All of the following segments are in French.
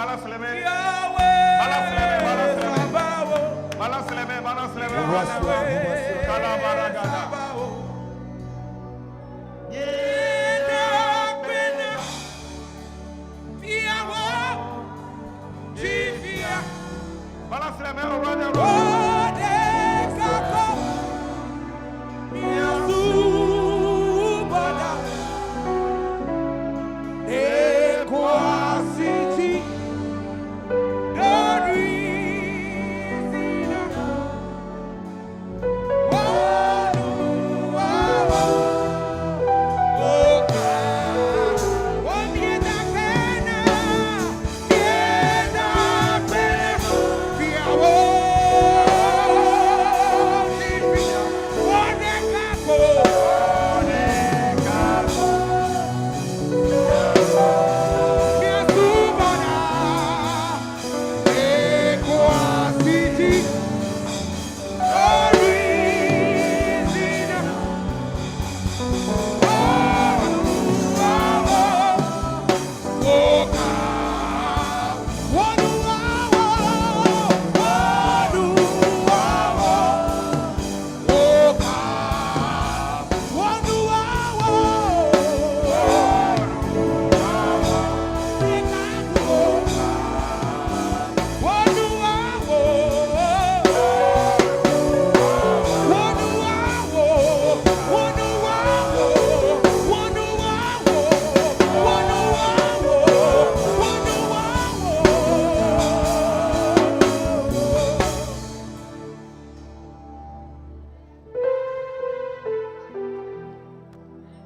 balance les mains. Yahweh, Balance les mains, balance les mains. Sabaoth. Balance les mains, balance les mains. Yahweh, Kalabaragada. Sabaoth. Balance les mains au roi des rois.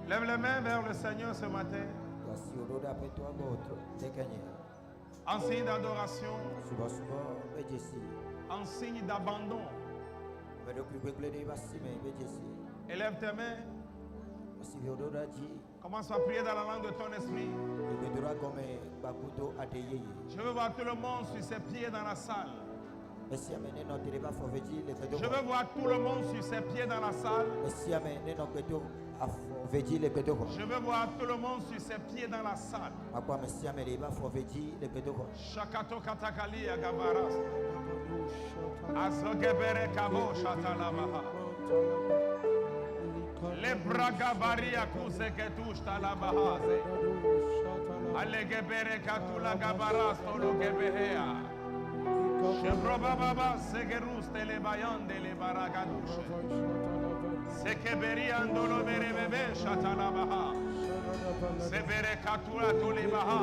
Lève les mains vers le Seigneur ce matin. En signe d'adoration, en signe d'abandon. Élève tes mains. Commence à prier dans la langue de ton esprit. Je veux voir tout le monde sur ses pieds dans la salle. Je veux voir tout le monde sur ses pieds dans la salle. Je veux voir tout le monde sur ses pieds dans la salle. Shakato katakali agabaras. Azogebere kabo shatalamaha. Le bragabari akuse ketush talabahaze. Alegebere katula gabaras tolo gebehea. Shebrobaba segerus telebayande le baragadushe. Sekeberi andolo bere bebe shatalabaha. Sebere katula tolibaha.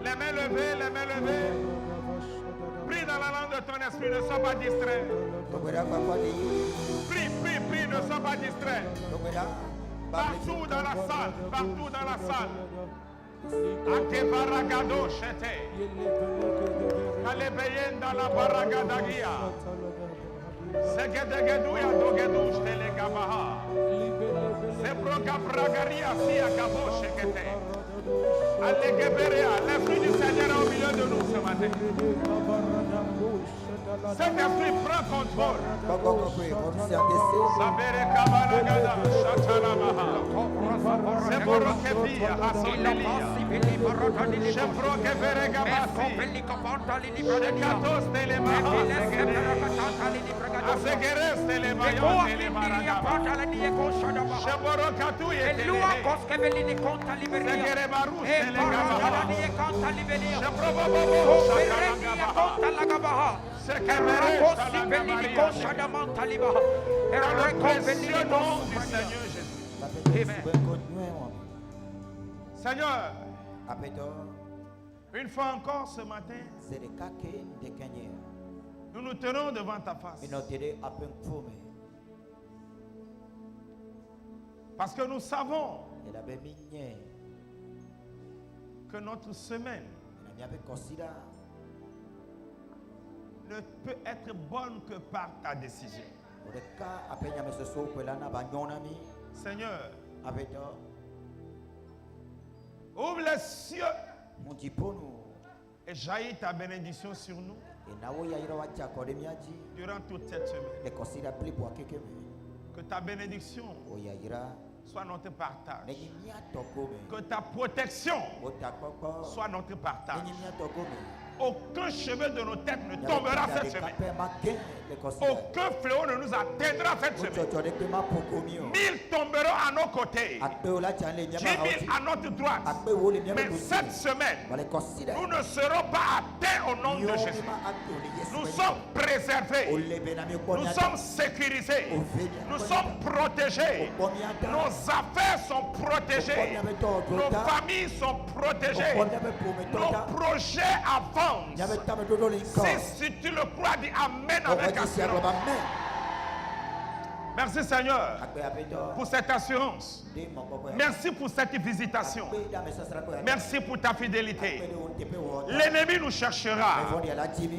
Les mains levées, les mains levées. Prie dans la langue de ton esprit, ne sois pas distrait. Prie, prie, prie, ne sois pas distrait. Partout dans la salle, partout dans la salle. Ake baragado shete. Kalebeyen dans la baragadagia. Segedegeduya dogedush telegabaha. Sebroga bragaria siya gabo shekete. Allegeberea, l'esprit du Seigneur est au milieu de nous ce matin. Cet esprit prend contrôle. Sabere kabalagada shatalamaha. Seborokebia hasotelia. Shebrokeberegabasi. Shekatos telemaha. Asegeres telemayon telemaragaba. Sheborokatuye telehe. Segerebarus telegabaha. Shebrobobobo shatalagabaha. C'est que dans le précieux nom du Seigneur Jésus. Amen. Seigneur, une fois encore ce matin, nous nous tenons devant ta face. Parce que nous savons que notre semaine ne peut être bonne que par ta décision. Seigneur, ouvre les cieux et jaillit ta bénédiction sur nous durant toute cette semaine. Que ta bénédiction soit notre partage. Que ta protection soit notre partage. Aucun cheveu de nos têtes ne tombera cette semaine. Aucun fléau ne nous atteindra cette semaine. 1000 tomberont à nos côtés, 10 000 à notre droite. Mais cette semaine, nous ne serons pas atteints au nom de Jésus. Nous sommes préservés, nous sommes sécurisés, nous sommes protégés, nos affaires sont protégées, nos familles sont protégées, nos projets avancent. Si tu le crois, dis Amen avec assurance. Merci Seigneur pour cette assurance. Merci pour cette visitation. Merci pour ta fidélité. L'ennemi nous cherchera.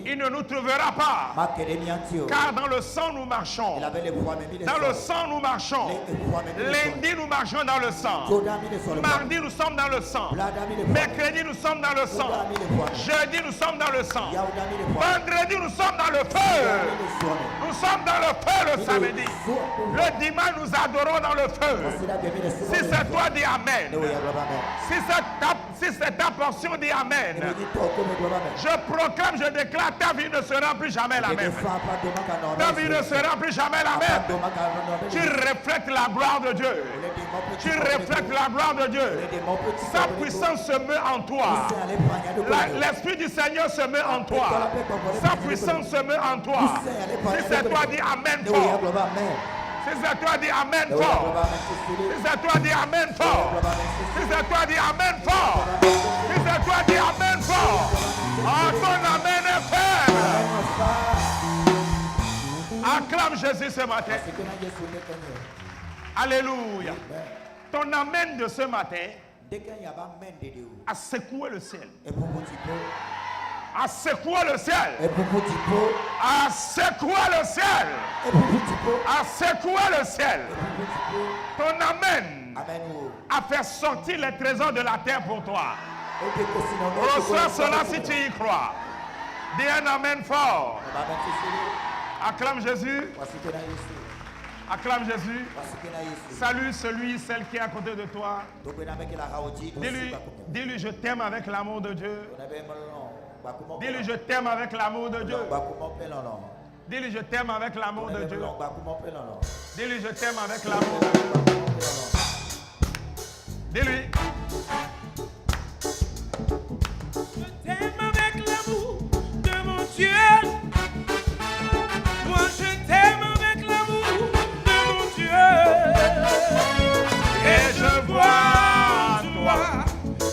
Il ne nous trouvera pas. Car dans le sang nous marchons. Dans le sang nous marchons. Lundi nous marchons dans le sang. Mardi nous sommes dans le sang. Mercredi nous sommes dans le sang. Jeudi nous sommes dans le sang. Vendredi nous sommes dans le feu. Nous sommes dans le feu le samedi. Le dimanche nous adorons dans le feu. Si c'est toi, dis Amen. Si c'est ta portion, dis Amen. Je proclame, je déclare, ta vie ne sera plus jamais la même. Ta vie ne sera plus jamais la même. Tu reflètes la gloire de Dieu. Tu reflètes la gloire de Dieu. Sa puissance se met en toi. L'Esprit du Seigneur se met en toi. Sa puissance se met en toi. Si c'est toi, dis Amen fort. Si c'est toi, dis Amen fort. Si c'est toi, dis Amen fort. Si c'est toi, dis Amen fort. Si c'est toi, dis Amen fort. Oh, ton Amen est faible. Acclame Jésus ce matin. Alléluia. Ton Amen de ce matin a secoué le ciel. A secoué le ciel. A secoué le ciel. A secoué le ciel. Ton Amen a fait sortir les trésors de la terre pour toi. Reçois cela si tu y crois. Dis un Amen fort. Acclame Jésus. Acclame Jésus. Salue celui, celle qui est à côté de toi. Dis-lui, je t'aime avec l'amour de Dieu. Dis-lui, je t'aime avec l'amour de Dieu. Dis-lui, je t'aime avec l'amour de Dieu. Dis-lui, je t'aime avec l'amour de Dieu. Dis-lui. Je t'aime avec l'amour de mon Dieu. Moi, je t'aime avec l'amour de mon Dieu. Et je vois en toi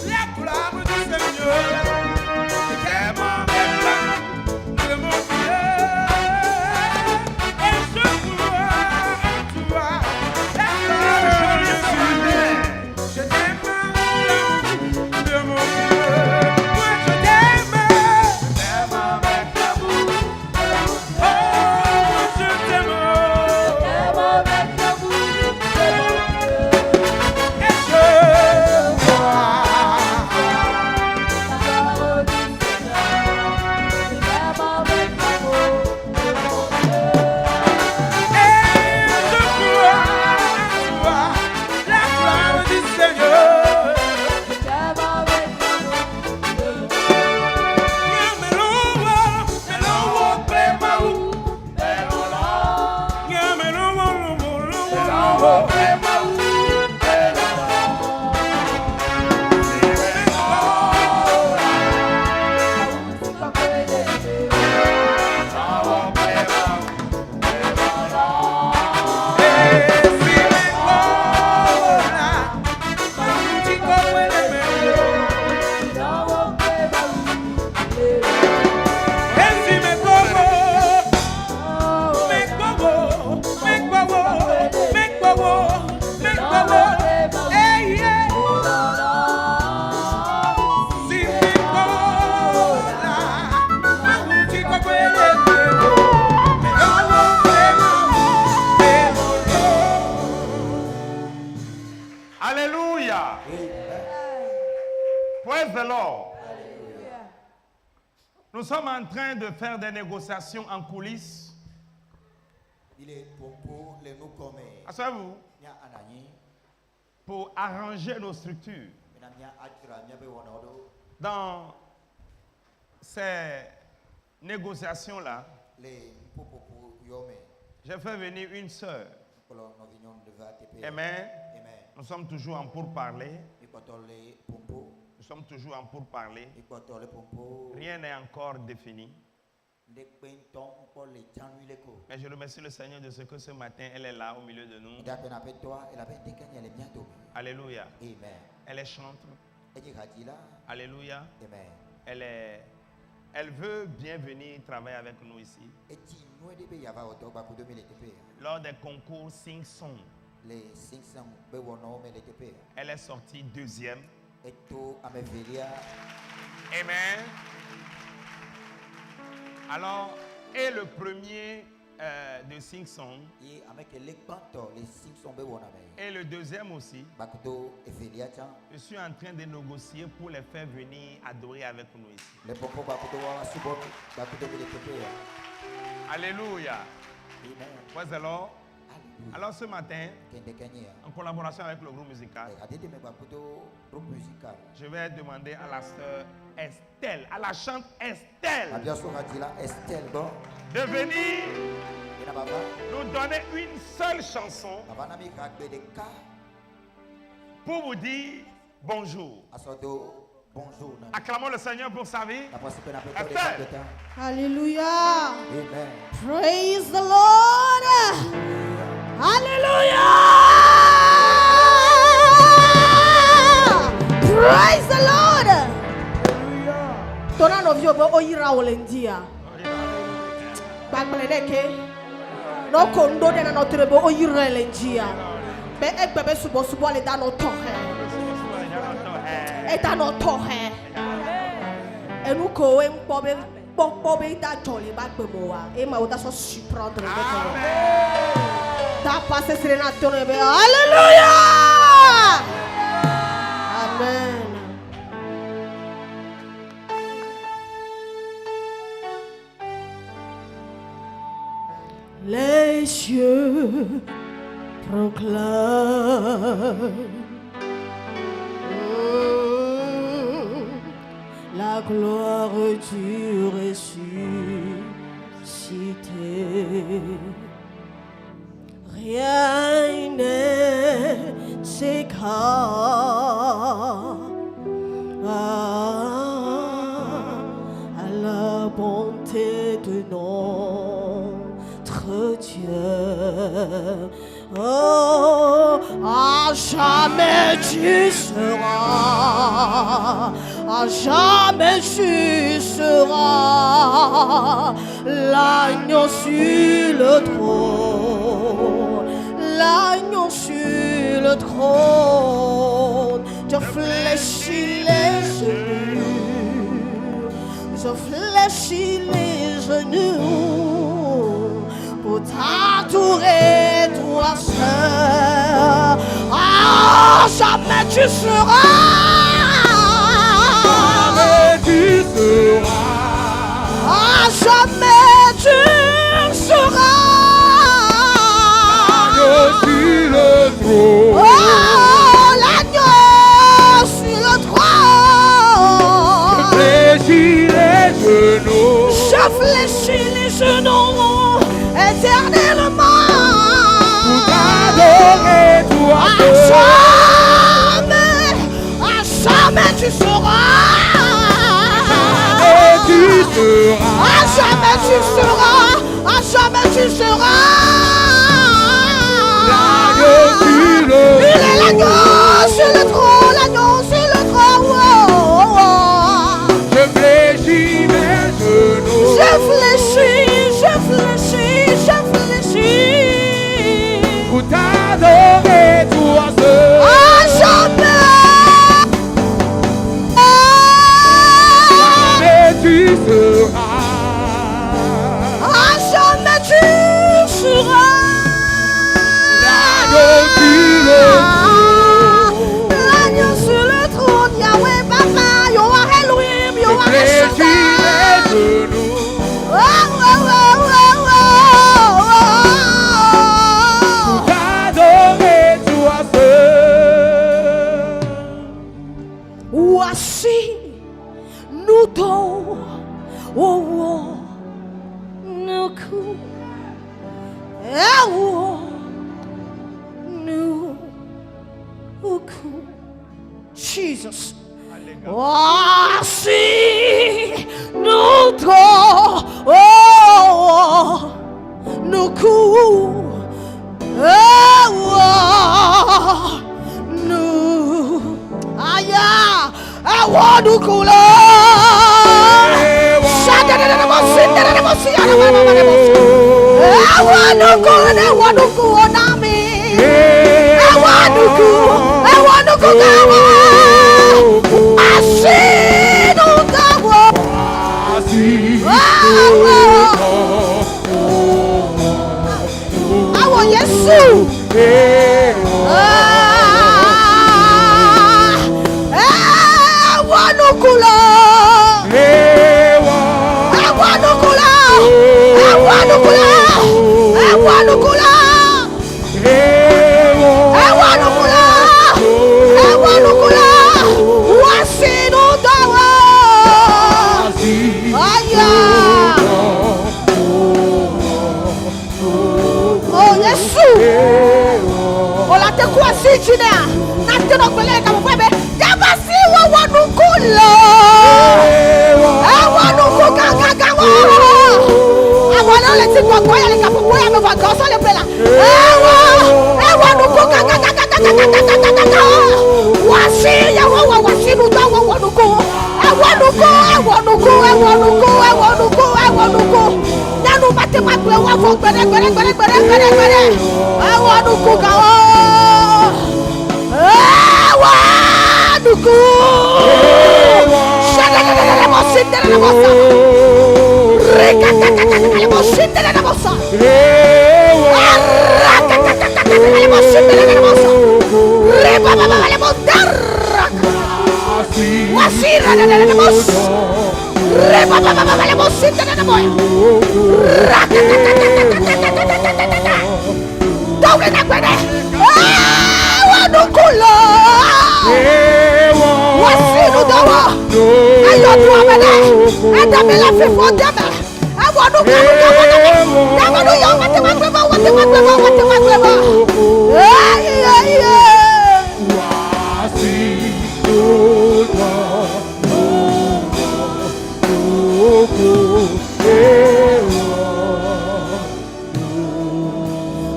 la gloire du Seigneur. Nous sommes en train de faire des négociations en coulisses. Asseyez-vous. pour arranger nos structures. Dans ces négociations-là, j'ai fait venir une sœur. Amen. Nous sommes toujours en pourparlers. Nous sommes toujours en pourparlers. Rien n'est encore défini. Mais je remercie le Seigneur de ce que ce matin, elle est là au milieu de nous. Alléluia. Elle est chantre. Alléluia. Elle veut bien venir travailler avec nous ici. Lors des concours Sing Song, elle est sortie deuxième. Amen. Alors, et le premier de Sing Song, et le deuxième aussi, je suis en train de négocier pour les faire venir adorer avec nous ici. Alléluia. Praise the Lord. Alors ce matin, en collaboration avec le groupe musical, je vais demander à la sœur Estelle, à la chante Estelle, de venir nous donner une seule chanson pour vous dire bonjour. Acclamons le Seigneur pour sa vie. Estelle. Hallelujah. Amen. Praise the Lord. Hallelujah. Praise the Lord. Tona novio bo oyira olendia. Bagmeleke. No kondo de na notrebo oyira lendia. Be egbebe subo le da no tohe. Et da no tohe. Enu ko en pobe da jolly bagbemoa. E ma oda so surprendre me. Ta passe serenazione. Alleluia. Amen. Les cieux proclament la gloire du ressuscité. Rien ne s'écarte à la bonté de notre Dieu. Oh, à jamais tu seras, à jamais tu seras l'agneau sur le trône, l'agneau sur le trône. Je fléchis les genoux, je fléchis les genoux pour t'adorer, toi seul. Ah, jamais tu seras, Jamais tu seras, ah, jamais tu seras sur le trône. oh, l'agneau sur le trône. Fléchis les genoux, Je fléchis les genoux éternellement. pour t'adorer, toi seul. À jamais tu seras. Et tu seras, À jamais tu seras. À jamais tu seras. l'agneau sur le Il est l'agneau sur le trône, l'agneau sur le trône. Oh, oh, oh. Je fléchis mes genoux, Je fléchis, je fléchis, je fléchis. pour t'adorer, toi seul. À jamais. Jamais tu seras, À jamais tu seras. do oh no cool no cool Jesus oh see no do oh no cool no aya I want to cool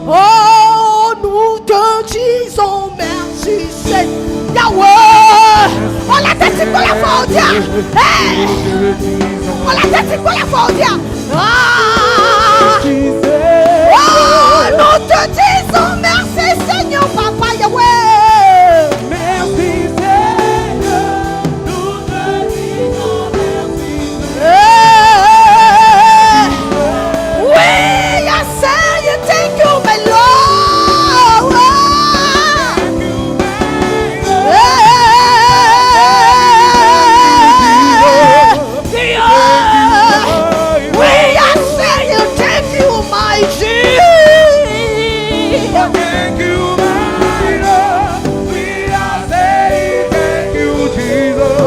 Oh, nous te disons merci, Seigneur. Yahweh. On la tête pour la fordia. On la tête pour la fordia. Oh, nous te disons merci, Seigneur, Papa Yahweh. Merci Seigneur, nous te disons merci. Oui, I say you thank you, my Lord. We are saying thank you, my Jesus. Thank you, my Lord. We are saying thank you, Jesus. Oh,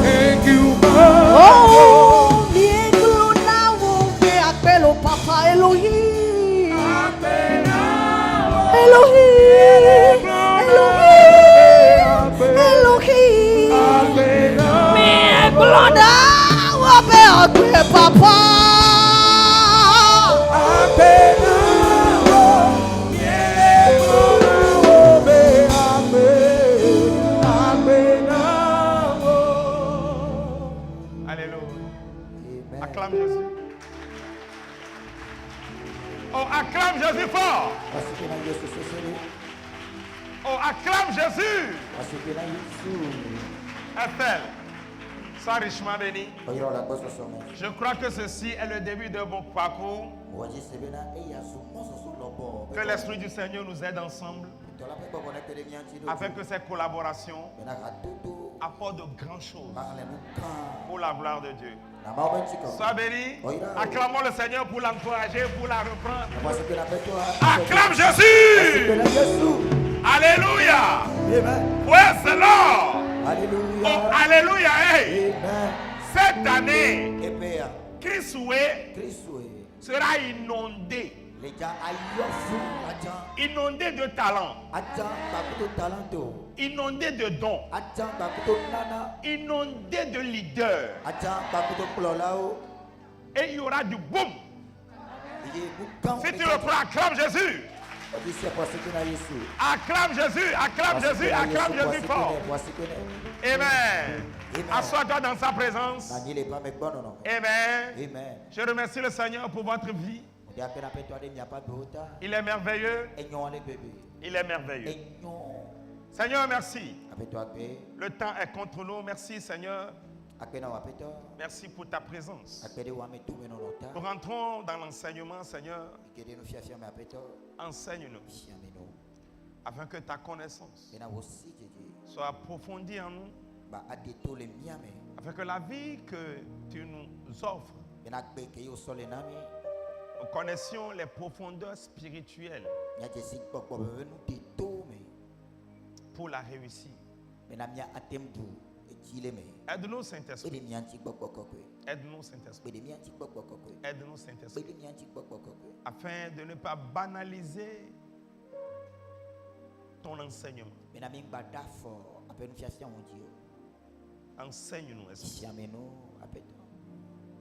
thank you, my Oh, Diego Navo, que apelo Papa Elohim. Elohim, Elohim, Elohim. Me bloda, wabe akwe Papa. Alléluia. Acclame Jésus. Oh, acclame Jésus fort. Oh, acclame Jésus. Estelle, sois richement béni. Je crois que ceci est le début de mon parcours. Que l'Esprit du Seigneur nous aide ensemble afin que ces collaborations apportent de grandes choses pour la gloire de Dieu. Sois béni. Acclamons le Seigneur pour l'encourager, pour la reprendre. Acclame Jésus. Alléluia. Praise the Lord. Oh, alléluia. Hey. Cette année, Epea. Chrisoué Kristo. sera inondé. Leja ayofu aja. Inondé de talent, Aja bakuto talento. inondé de dons, Aja bakuto nana. inondé de leaders. Aja bakuto klolao. Et il y aura du boom. Iye bukan. Si tu le crois, acclame Jésus. Odise posike na Yesu. Acclame Jésus, acclame Jésus, acclame Jésus fort. Amen. Amen. Assois-toi dans sa présence. Nanyile pa mekbono no. Amen. Amen. Je remercie le Seigneur pour votre vie. Ode apena peto ade nya pa beota. Il est merveilleux. Enyon ale bebe. Il est merveilleux. Enyon. Seigneur, merci. Apeto akpe. Le temps est contre nous. Merci, Seigneur. Akpena wapeto. Merci pour ta présence. Akpede wame tu meno nota. Nous rentrons dans l'enseignement, Seigneur. Ikede no fia me apeto. Enseigne-nous Fia meno. afin que ta connaissance Bena wosi jeje. soit approfondie en nous, Ba adeto le miame. afin que la vie que tu nous offres, Bena kpe ke yo sole nami. nous connaissions les profondeurs spirituelles Nya jesi gbogbo bebe nu de to me. pour la réussir. Bena mia atemdu ejile me. Aide-nous, Saint-Esprit. Bede mianti gbogbo kokwe. Aide-nous, Saint-Esprit. Bede mianti gbogbo kokwe. Aide-nous, Saint-Esprit. Bede mianti gbogbo kokwe. Afin de ne pas banaliser ton enseignement. Bena mingba dafo apenu fia fia ondio. Enseigne-nous, Esprit. Fia meno apeto.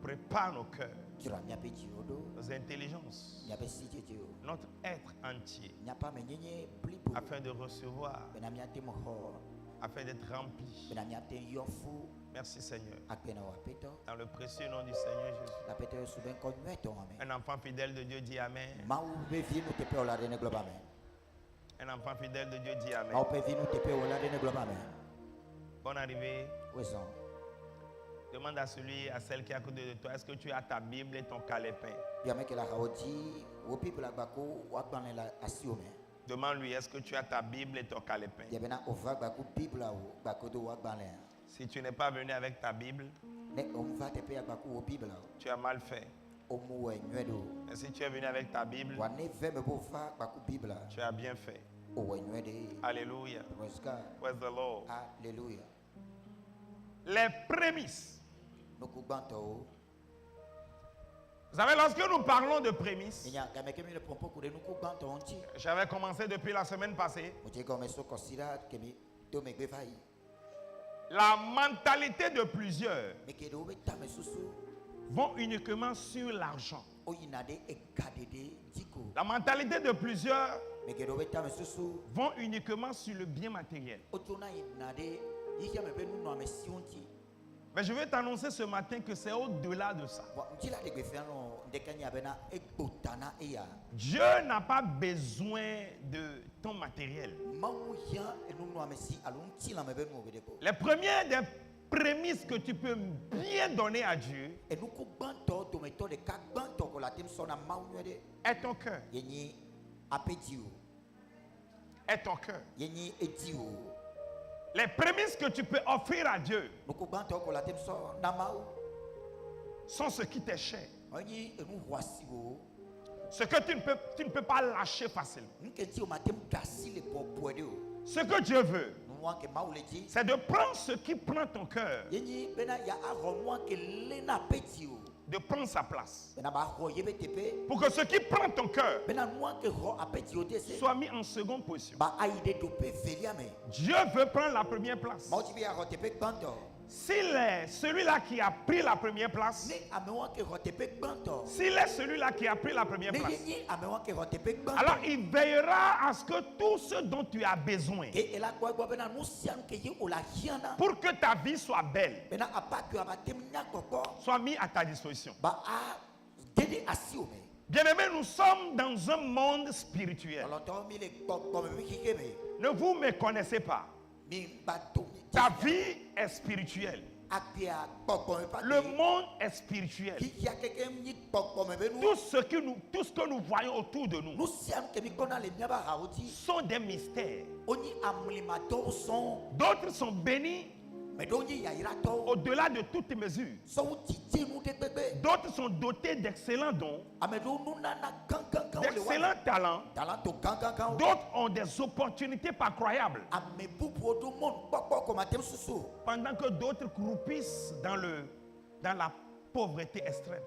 Prépare nos cœurs, Jura mia pe jiodo. nos intelligences, Mia pe si jeje o. notre être entier, Nya pa me nyenye blibo. afin de recevoir, Bena mia te mo ho. afin d'être rempli. Bena mia te yofu. Merci, Seigneur. Akpena wapeto. Dans le précieux nom du Seigneur Jésus. Apeto yo suben konweto ame. Un enfant fidèle de Dieu dit Amen. Mau be vi nu te pe ola rene globa me. Un enfant fidèle de Dieu dit Amen. Mau pe vi nu te pe ola rene globa me. Bonne arrivée. Weson. Demande à celui, à celle qui est à côté de toi, est-ce que tu as ta Bible et ton calepin? Bia me ke la haoji. Wo pipe la bako wakban la asio me. Demande-lui, est-ce que tu as ta Bible et ton calepin? Bia bena ovak bako bibla o bako do wakban le. Si tu n'es pas venu avec ta Bible, Ne on va te pe bako o bibla o. tu as mal fait. O mu we nwedo. Et si tu es venu avec ta Bible, Wa ne ve me bo fa bako bibla. tu as bien fait. O we nwede. Alléluia. Praise God. Praise the Lord. Hallelujah. Les prémices. No ku banto o. Vous savez, lorsque nous parlons de prémices, Nya ga me ke mi le pompo ku de no ku banto onti. j'avais commencé depuis la semaine passée, Mo je ko me so consider ke mi do me gbe fa yi. la mentalité de plusieurs Me ke do be ta me susu. vont uniquement sur l'argent. O yina de e gadede diko. La mentalité de plusieurs Me ke do be ta me susu. vont uniquement sur le bien matériel. O tona yina de yi ke me be nu no me si onti. Mais je vais t'annoncer ce matin que c'est au-delà de ça. Wa mti la de gbe fa no de kanya bena e gbotana e ya. Dieu n'a pas besoin de ton matériel. Mawu ya e nu no me si alo mti la me be nu be de ko. Les premières des prémices que tu peux bien donner à Dieu E nu ku gbanto to me to de ka gbanto ko la tem so na mawu nwede. est ton cœur. Yenyi apeti o. Est ton cœur. Yenyi eti o. Les prémices que tu peux offrir à Dieu Nu ku gbanto ko la tem so na mawu. sont ce qui t'est cher. Onyi e nu wasi o. Ce que tu ne peux pas lâcher facilement. Nke ti o ma tem gasi le popo de o. Ce que Dieu veut, Nu wa ke mawu le ji. c'est de prendre ce qui prend ton cœur, Yenyi bena ya aro nu ke le na peti o. de prendre sa place. Bena ba ho yebe tepe. Pour que ce qui prend ton cœur Bena nu ke ho apeti o de se. soit mis en seconde position. Ba aide do pe velia me. Dieu veut prendre la première place. Mawu ti be ya ho tepe gbanto. S'il est celui-là qui a pris la première place, Ne ame wa ke ho tepe gbanto. s'il est celui-là qui a pris la première Ne place, yenyi ame wa ke ho tepe gbanto. alors il veillera à ce que tout ce dont tu as besoin Ke ela kwa gbo bena nu sian ke ye o la hiana. pour que ta vie soit belle Bena apa ke aba tem nya gogo. soit mis à ta disposition. Ba a dede asi o me. Bien-aimés, nous sommes dans un monde spirituel. Olonto mi le gbogbo me kike me. Ne vous me connaissez pas. Mi ba do mi. Ta vie est spirituelle. Apia gbogbo me pa. Le monde est spirituel. Ki ya keke mi gbogbo me be nu. Tout ce que nous voyons autour de nous Nu sian ke mi kona le nya ba haoti. sont des mystères. Oni amlima do son. D'autres sont bénis Me do nyi ya ira to. au-delà de toutes mesures. Son titi nu de bebe. D'autres sont dotés d'excellents dons, Amedo nu nana gang le wa. d'excellents talents. Talento gang. D'autres ont des opportunités pas croyables. Ame bubu do mon gbogbo ko ma tem susu. Pendant que d'autres croupissent dans le dans la pauvreté extrême.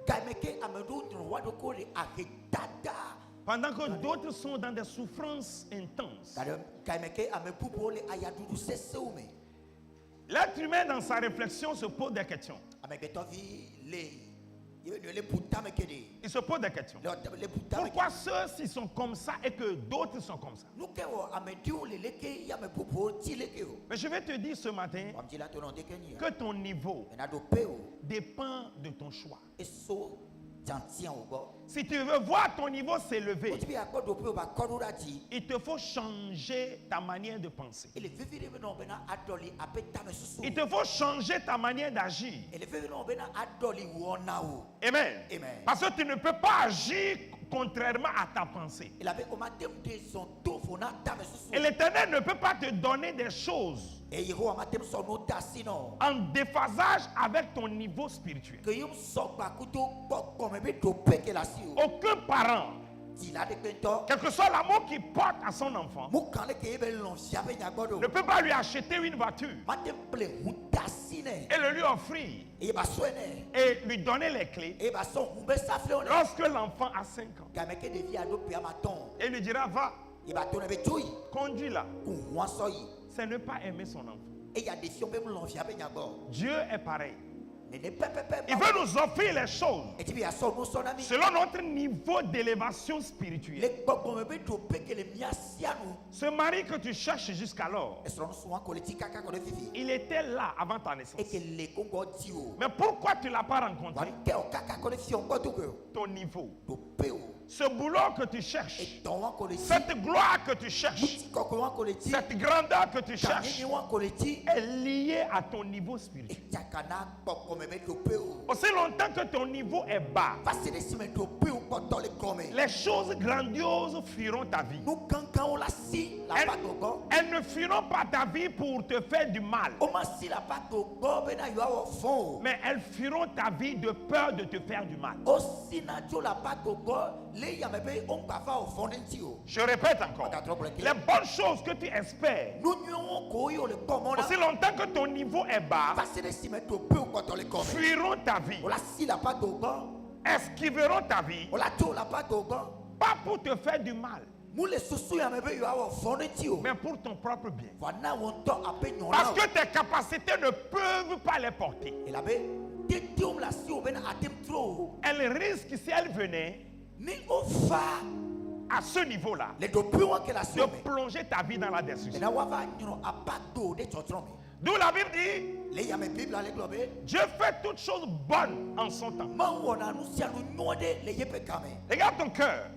Pendant que d'autres sont dans des souffrances intenses. L'être humain, dans sa réflexion, se pose des questions. Il se pose des questions. Pourquoi ceux-ci sont comme ça et que d'autres sont comme ça? Mais je vais te dire ce matin que ton niveau dépend de ton choix. Si tu veux voir ton niveau s'élever, il te faut changer ta manière de penser. Il te faut changer ta manière d'agir. Amen. Parce que tu ne peux pas agir contrairement à ta pensée. Et l'Éternel ne peut pas te donner des choses en déphasage avec ton niveau spirituel. Aucun parent, quel que soit l'amour qu'il porte à son enfant, ne peut pas lui acheter une voiture et le lui offrir et lui donner les clés lorsque l'enfant a 5 ans. Et lui dira, va, conduis là. C'est ne pas aimer son enfant. Dieu est pareil. Il veut nous offrir les choses selon notre niveau d'élévation spirituelle. Ce mari que tu cherches jusqu'alors, il était là avant ta naissance. Mais pourquoi tu ne l'as pas rencontré? Ton niveau. Ce boulot que tu cherches, cette gloire que tu cherches, cette grandeur que tu cherches est liée à ton niveau spirituel. Aussi longtemps que ton niveau est bas, les choses grandioses fuiront ta vie. Elles ne fuiront pas ta vie pour te faire du mal, mais elles fuiront ta vie de peur de te faire du mal. Je répète encore, les bonnes choses que tu espères, aussi longtemps que ton niveau est bas, fuiront ta vie, esquiveront ta vie, pas pour te faire du mal, mais pour ton propre bien. Parce que tes capacités ne peuvent pas les porter. Elles risquent, si elles venaient à ce niveau-là, de plonger ta vie dans la destruction. D'où la Bible dit, Dieu fait toutes choses bonnes en son temps. Regarde ton cœur.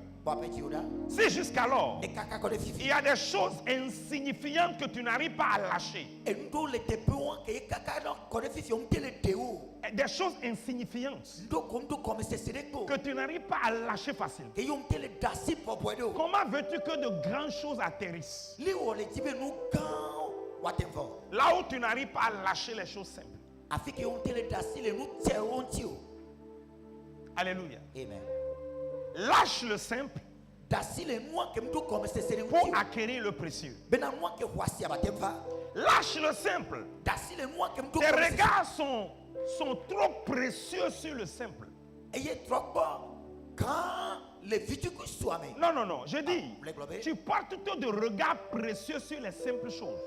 Si jusqu'alors, il y a des choses insignifiantes que tu n'arrives pas à lâcher, des choses insignifiantes que tu n'arrives pas à lâcher facilement, comment veux-tu que de grandes choses atterrissent là où tu n'arrives pas à lâcher les choses simples? Alléluia. Amen. Lâche le simple pour acquérir le précieux. Lâche le simple. Tes regards sont trop précieux sur le simple. Non, je dis, tu portes tout de regards précieux sur les simples choses.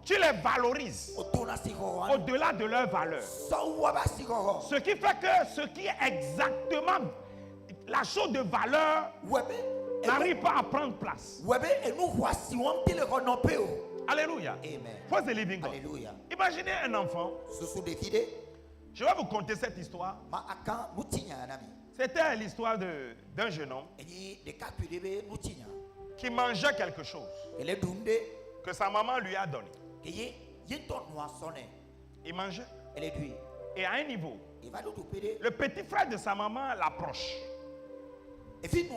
Tu les valorises au-delà de leur valeur. Ce qui fait que ce qui est exactement la chose de valeur n'arrive pas à prendre place. Alléluia. Amen. Praise the living God. Alléluia. Imaginez un enfant. Je vais vous conter cette histoire. C'était l'histoire d'un jeune homme qui mangeait quelque chose que sa maman lui a donné. Il mangeait. Et à un niveau, le petit frère de sa maman l'approche. Il dit,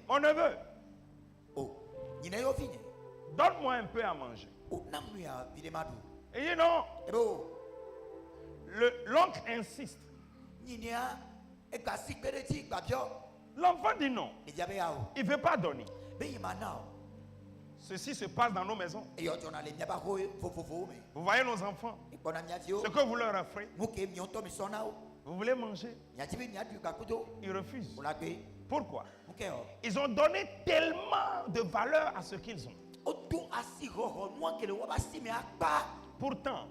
mon neveu, donne-moi un peu à manger. Il dit non. L'oncle insiste. L'enfant dit non. Il ne veut pas donner. Ceci se passe dans nos maisons. Et on a les miaba vous Vous voyez nos enfants. et qu'on a miavio Ce que vous leur offrez, nous qui mions to misonao vous voulez manger. nyatibi nyadu kakudo Ils refusent. on l'a payé Pourquoi? OK Ils ont donné tellement de valeur à ce qu'ils ont. o tu asi ho moi que le wa si me akpa Pourtant,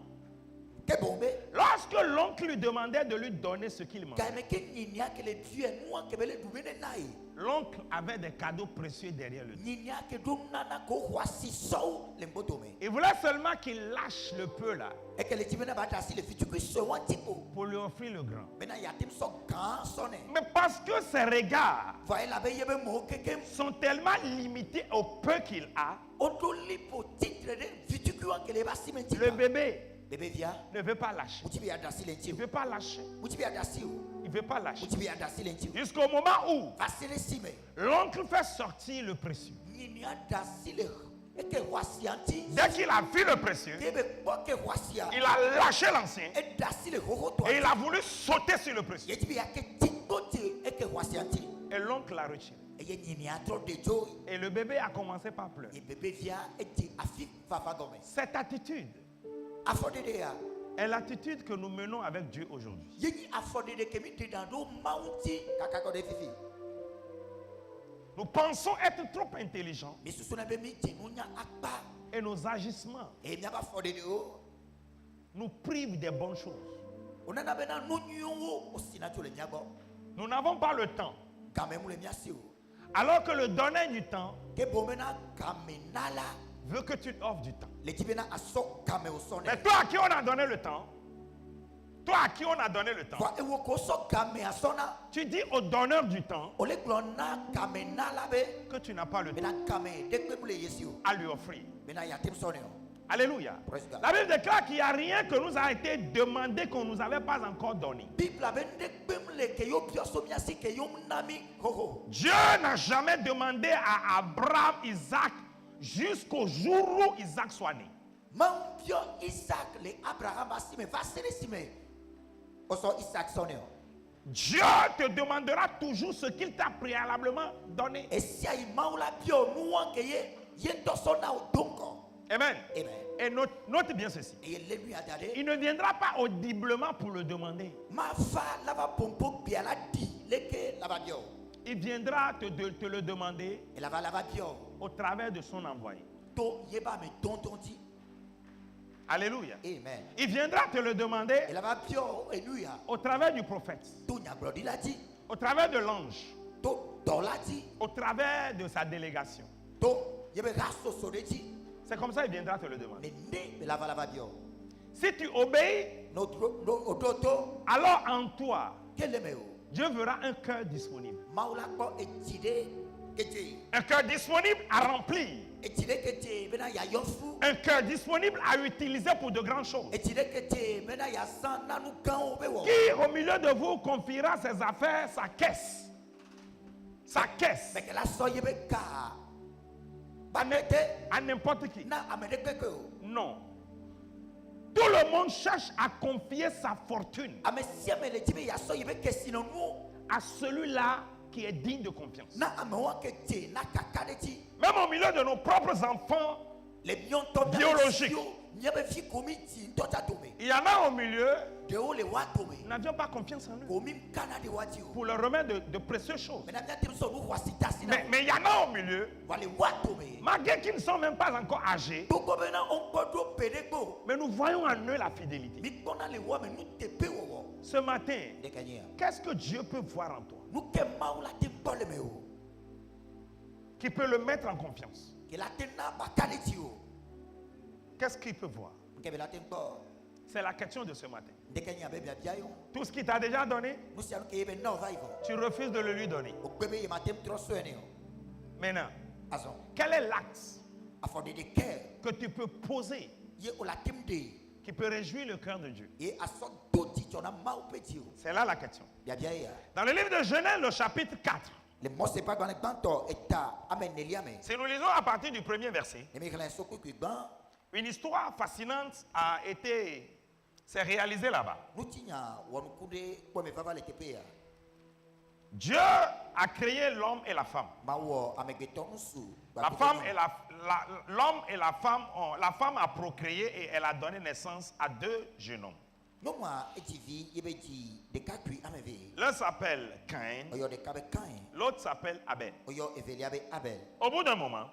ke bombe lorsque l'oncle lui demandait de lui donner ce qu'il mangeait, ka me ke ninia que le dieu moi que le dumene nai l'oncle avait des cadeaux précieux derrière lui. ninia que dum nana ko wasi so le mbotome Il voulait seulement qu'il lâche le peu là et que le tibena ba tasi le fitu que so wantipo pour lui offrir le grand. mena yatim so kan sonne Mais parce que ses regards voyez la beye be mo keke sont tellement limités au peu qu'il a, odoli po titre de fitu que le ba simenti le bébé bébé via ne veut pas lâcher. utibi adasi Il lenti ne veut pas lâcher. utibi adasi Il ne veut pas lâcher. utibi adasi lenti Jusqu'au moment où fasile sime l'oncle fait sortir le précieux. nini adasi le et que wasi anti Dès qu'il a vu le précieux, debe po que wasi il a lâché l'ancien et dasi le hoho to et il a voulu sauter sur le précieux. yetibi yake tikote et que wasi anti Et l'oncle l'a retiré. et ye nini atro de joy Et le bébé a commencé par pleurer. et bébé via et ti afi fafa gome Cette attitude afode de ya est l'attitude que nous menons avec Dieu aujourd'hui. yeni afode de kemi te dans do mounti kakako de fifi Nous pensons être trop intelligents mais susuna be mi tinunya akpa et nos agissements et mi aba fode de o nous privent des bonnes choses. onana bena nunyo o sinato le nyabo Nous n'avons pas le temps. quand même le miasi o Alors que le donneur du temps ke bomena kamenala veut que tu offres du temps. le tibena aso kame o sonne Mais toi à qui on a donné le temps, toi à qui on a donné le temps, wa ewo ko so kame asona tu dis au donneur du temps ole glona kamenala be que tu n'as pas le temps bena kame de kwe mule yesi o à lui offrir. bena yatim sonne o Alléluia. Praise God. La Bible déclare qu'il n'y a rien que nous a été demandé qu'on ne nous avait pas encore donné. Bible ben de kwe mule ke yo pioso miasi ke yo nami ho Dieu n'a jamais demandé à Abraham, Isaac, jusqu'au jour où Isaac soit né. Mambio Isaac le Abraham asime vasere sime oso Isaac sonne o Dieu te demandera toujours ce qu'il t'a préalablement donné. esia imaula bio nuwa ke ye to sona o donko Amen. amen Et note bien ceci. et le lui a dade Il ne viendra pas audiblement pour le demander. ma fa lava pompo biala di leke lava bio Il viendra te le demander et lava bio au travers de son envoyé. to yeba me tonton di Alléluia. amen Il viendra te le et demander lava bio eluya au travers du prophète, to nya glodi la di au travers de l'ange, to dola di au travers de sa délégation. to yebe raso sore di C'est comme ça qu'il viendra te le demander. me ne me lava bio Si tu obéis, no odoto alors en toi, kele me o Dieu verra un cœur disponible. maula ko etide keje Un cœur disponible à remplir. etide keje bena ya yofu Un cœur disponible à utiliser pour de grandes choses. etide keje bena ya san nanu kan o be wo Qui au milieu de vous confiera ses affaires, sa caisse. Sa caisse. mais que la so yebe ka banete À n'importe qui. na amede keke o Non. Tout le monde cherche à confier sa fortune ame sia me le tibe ya so yebe kesino nu à celui-là qui est digne de confiance. na ame wa keje na kakade ti Même au milieu de nos propres enfants, le mion to Biologique. nyebe fi komiti tota tome il y en a au milieu, de o le wa tome nous n'avions pas confiance en eux komi kana de wati o pour leur remettre de précieuses choses. mais na mia tim so nu wasita sina Mais il y en a au milieu, wale wa tome malgré qu'ils ne sont même pas encore âgés, to ko bena on kodo pedego mais nous voyons en eux la fidélité. mi kona le wa me nu tepe wo Ce matin, de kanya qu'est-ce que Dieu peut voir en toi nu ke maula te pole me o qui peut le mettre en confiance? ke la tena bakade ti o Qu'est-ce qu'il peut voir? ke be la tempo C'est la question de ce matin. de kanya be bia bia yo Tout ce qu'il t'a déjà donné, nu sia nu ke yebe no va ivo tu refuses de le lui donner. o gbebe ye matem tro so ene o Maintenant, azon quel est l'acte afode de care que tu peux poser ye o la tem de qui peut réjouir le cœur de Dieu? et aso doti chona mau petit o C'est là la question. bia bia ya Dans le livre de Genèse, le chapitre 4, le mo se pas dans le banto eta amen neliame si nous lisons à partir du premier verset, ne me kala so ku ban une histoire fascinante s'est réalisée là-bas. nu tinya wonu kude ko me vava le tepe ya Dieu a créé l'homme et la femme. L'homme et la femme a procréé et elle a donné naissance à 2 jeunes hommes. L'un s'appelle Caïn, l'autre s'appelle Abel. Au bout d'un moment,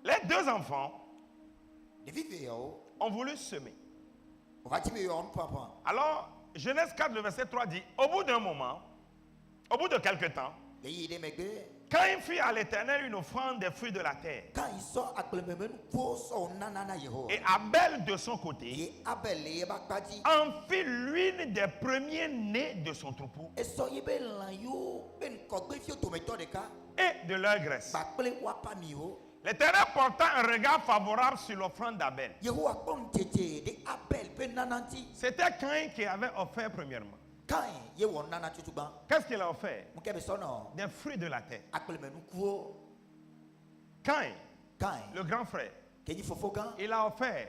les 2 enfants ont voulu semer. Alors, Genèse 4, le verset 3 dit, au bout d'un moment, au bout de quelque temps, Caïn fit à l'Éternel une offrande des fruits de la terre. Et Abel, de son côté, en fit l'une des premiers-nés de son troupeau et de leur graisse. L'Éternel porta un regard favorable sur l'offrande d'Abel. C'était Caïn qui avait offert premièrement. Qu'est-ce qu'il a offert? Des fruits de la terre. Caïn, le grand frère, il a offert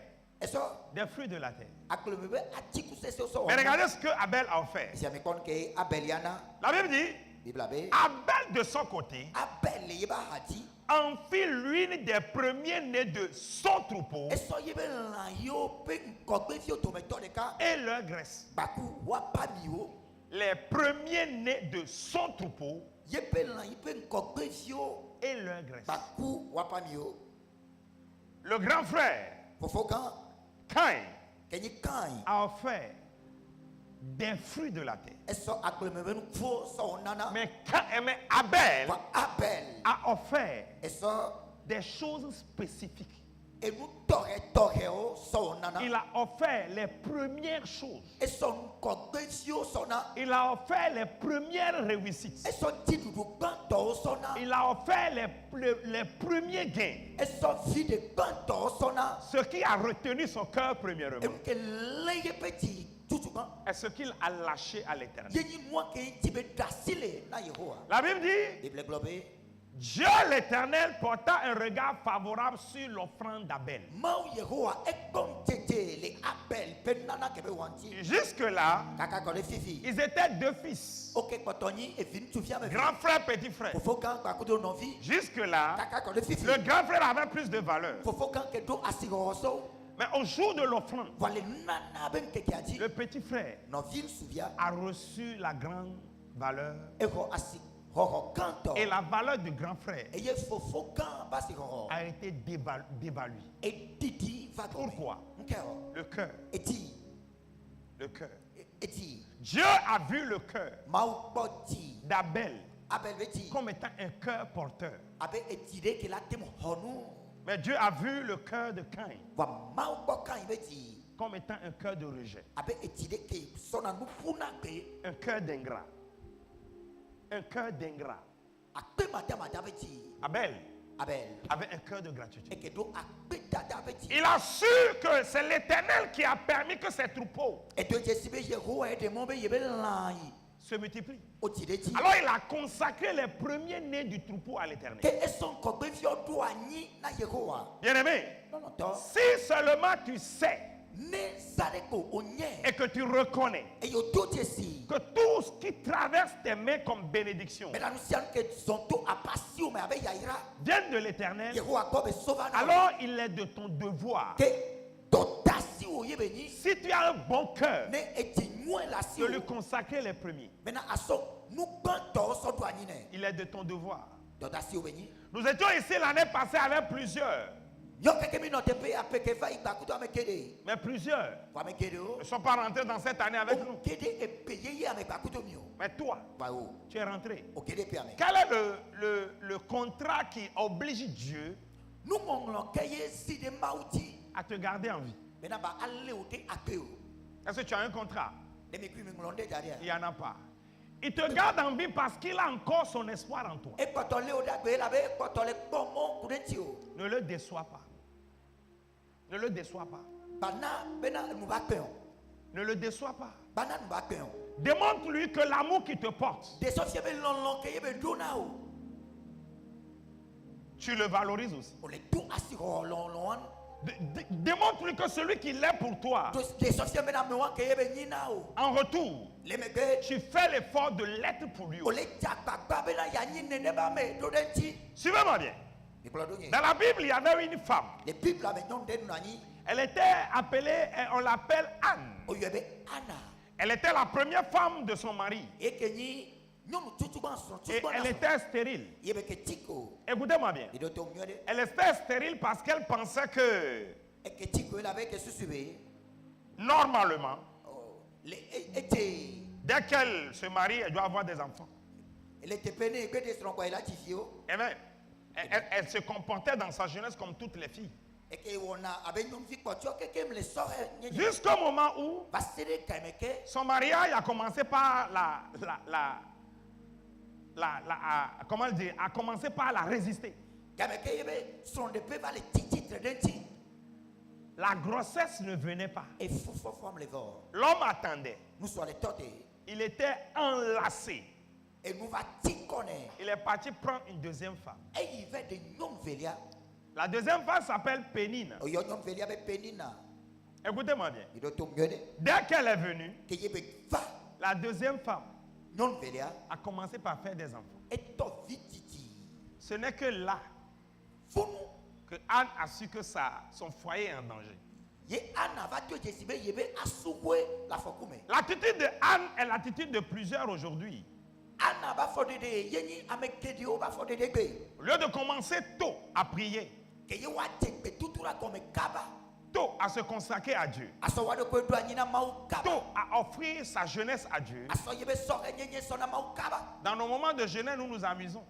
des fruits de la terre. Mais regardez ce que Abel a offert. La Bible dit, Abel de son côté en fit l'une des premiers-nés de son troupeau et leur graisse. Les premiers-nés de son troupeau et leur graisse. Le grand frère Caïn a offert des fruits de la terre. Mais Abel a offert des choses spécifiques. Il a offert les premières choses. Il a offert les premières réussites. Il a offert les premiers gains. Ce qui a retenu son cœur premièrement est ce qu'il a lâché à l'Éternel. La Bible dit, Dieu l'Éternel porta un regard favorable sur l'offrande d'Abel. Jusque-là, ils étaient 2 fils. Grand frère, petit frère. Jusque-là, le grand frère avait plus de valeur. Mais au jour de l'offrande, le petit frère a reçu la grande valeur. Et la valeur du grand frère a été dévaluée. Pourquoi? Le cœur. Le cœur. Dieu a vu le cœur d'Abel comme étant un cœur porteur. Mais Dieu a vu le cœur de Caïn comme étant un cœur de rejet. Un cœur d'ingrat. Un cœur d'ingrat. Abel avait un cœur de gratitude. Il a su que c'est l'Éternel qui a permis que ses troupeaux se multiplient. Alors il a consacré les premiers-nés du troupeau à l'Éternel. Bien-aimé, si seulement tu sais et que tu reconnais que tout ce qui traverse tes mains comme bénédiction vient de l'Éternel, alors il est de ton devoir, si tu as un bon cœur, de lui consacrer les premiers. Il est de ton devoir. Nous étions ici l'année passée avec plusieurs. Mais plusieurs ne sont pas rentrés dans cette année avec nous. Mais toi, tu es rentré. Quel est le contrat qui oblige Dieu à te garder en vie? Est-ce que tu as un contrat? Il n'y en a pas. Il te garde en vie parce qu'il a encore son espoir en toi. Ne le déçois pas. Ne le déçois pas. Ne le déçois pas. Démontre-lui que l'amour qui te porte, tu le valorises aussi. Démontre-lui que celui qui l'est pour toi, en retour, tu fais l'effort de l'être pour lui. Suivez-moi bien. Dans la Bible, il y avait une femme. Elle était appelée, on l'appelle Anne. Elle était la première femme de son mari. Et elle était stérile. Écoutez-moi bien. Elle était stérile parce qu'elle pensait que normalement, dès qu'elle se marie, elle doit avoir des enfants. Elle se comportait dans sa jeunesse comme toutes les filles. Jusqu'au moment où son mariage a commencé par comment dire, a commencé par la résister. La grossesse ne venait pas. L'homme attendait. Il était enlacé. Il est parti prendre une deuxième femme. La deuxième femme s'appelle Pénine. Écoutez-moi bien. Dès qu'elle est venue, la deuxième femme a commencé par faire des enfants. Ce n'est que là que Anne a su que son foyer est en danger. L'attitude de Anne est l'attitude de plusieurs aujourd'hui. Au lieu de commencer tôt à prier, tôt à se consacrer à Dieu, tôt à offrir sa jeunesse à Dieu, dans nos moments de jeunesse, nous nous amusons.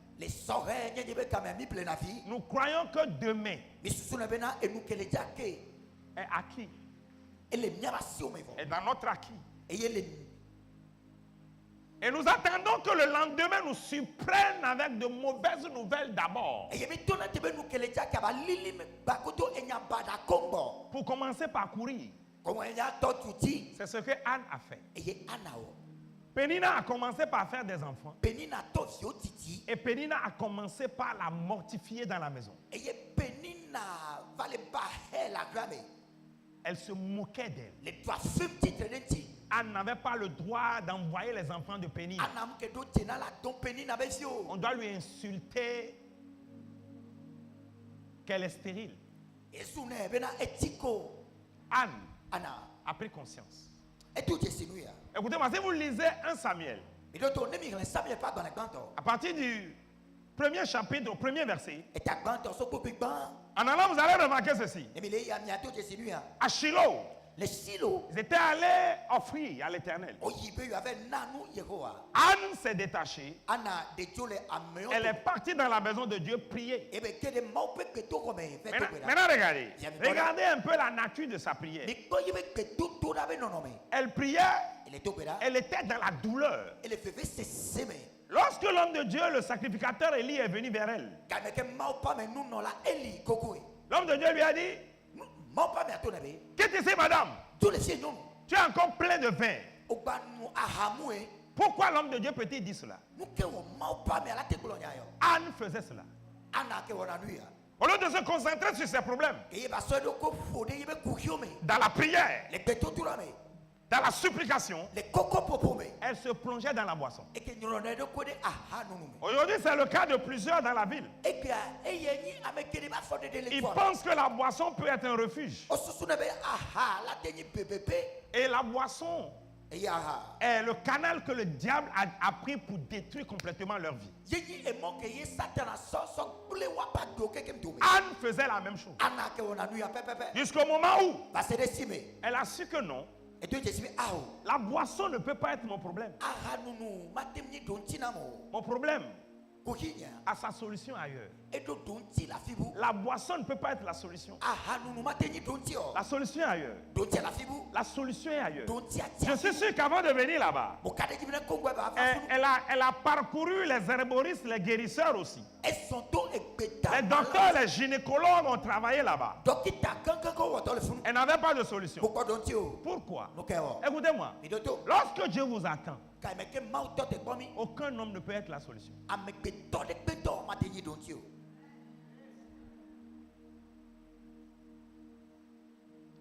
Nous croyons que demain est acquis. Et dans notre acquis. Et nous attendons que le lendemain nous surprenne avec de mauvaises nouvelles d'abord. Pour commencer par courir. C'est ce que Anne a fait. Pénina a commencé par faire des enfants. Et Pénina a commencé par la mortifier dans la maison. Elle se moquait d'elle. Anne n'avait pas le droit d'envoyer les enfants de Pénine. On doit lui insulter qu'elle est stérile. Anne a pris conscience. Écoutez-moi, si vous lisez 1 Samuel, à partir du premier chapitre, au premier verset, en allant, vous allez remarquer ceci. À Shiloh, ils étaient allés offrir à l'Éternel. Anne s'est détachée. Elle est partie dans la maison de Dieu prier. Maintenant regardez. Regardez un peu la nature de sa prière. Elle priait. Elle était dans la douleur. Lorsque l'homme de Dieu, le sacrificateur Élie, est venu vers elle, l'homme de Dieu lui a dit: qu'est-ce que c'est, madame? Tu es encore plein de vin. Pourquoi l'homme de Dieu peut-il dire cela? Anne faisait cela. Au lieu de se concentrer sur ses problèmes, dans la prière, dans la supplication, elle se plongeait dans la boisson. Aujourd'hui, c'est le cas de plusieurs dans la ville. Ils pensent que la boisson peut être un refuge. Et la boisson est le canal que le diable a pris pour détruire complètement leur vie. Anne faisait la même chose. Jusqu'au moment où elle a su que non, la boisson ne peut pas être mon problème. Mon problème a sa solution ailleurs. La boisson ne peut pas être la solution. La solution est ailleurs. La solution est ailleurs. Je suis sûr qu'avant de venir là-bas, elle a parcouru les herboristes, les guérisseurs aussi. Les docteurs, les gynécologues ont travaillé là-bas. Elle n'avait pas de solution. Pourquoi? Écoutez-moi. Lorsque Dieu vous attend, aucun homme ne peut être la solution.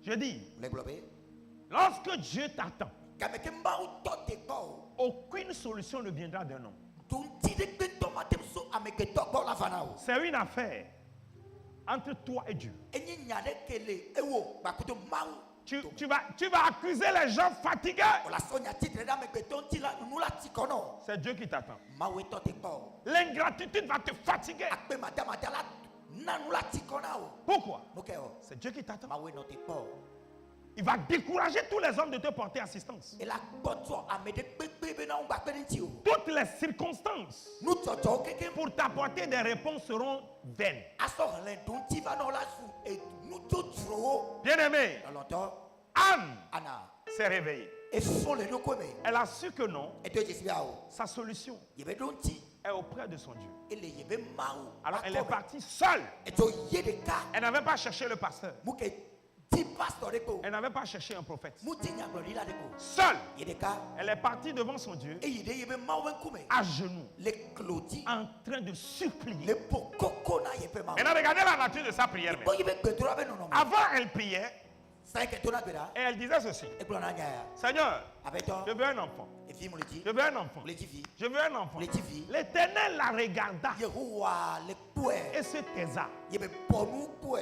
Je dis, Le globé. lorsque Dieu t'attend, Kameke mau tote ko. aucune solution ne viendra d'un homme. Tunti de bento matem so ameke to ko la vanao. C'est une affaire entre toi et Dieu. Enyi nyade kele ewo bakuto mau. Tu vas accuser les gens fatigués. Ola sonya titre da meke tonti la nula tikono. C'est Dieu qui t'attend. Mau tote ko. L'ingratitude va te fatiguer. Akpe madama dala nanula tikona o. Pourquoi? Mokeo. C'est Dieu qui t'attend. Mau no te ko. Il va décourager tous les hommes de te porter assistance. Et la boto amede pepe na umba penenti o. Toutes les circonstances Nous toto keke pour t'apporter des réponses seront vaines. asor len tonti va no la su et nous tout tro. Bien-aimé, Longtemps Anne ana s'est réveillée. et font les no kome. Elle a su que non, Et de jesbia o. sa solution Yebe donti est auprès de son Dieu. et le yebe mau. Alors elle est partie seule. Et to yede ka Elle n'avait pas cherché le pasteur. muke ti pastor de ko. Elle n'avait pas cherché un prophète. Muti nya glori la de ko. Seule, Yede ka elle est partie devant son Dieu, et yebe mau en kume. à genoux, Le cloti en train de supplier. le pokoko na yebe mau. Elle a regardé la nature de sa prière. Bo yebe petro abe no no. Avant, elle priait Sai ke tona bera. et elle disait ceci. E glona nya ya. Seigneur, Abeto. je veux un enfant. E fi mo le ti. Je veux un enfant. Le ti fi. Je veux un enfant. Le ti fi. L'Éternel la regarda Yehowa le kwe. et se taisa. Yebe ponu kwe.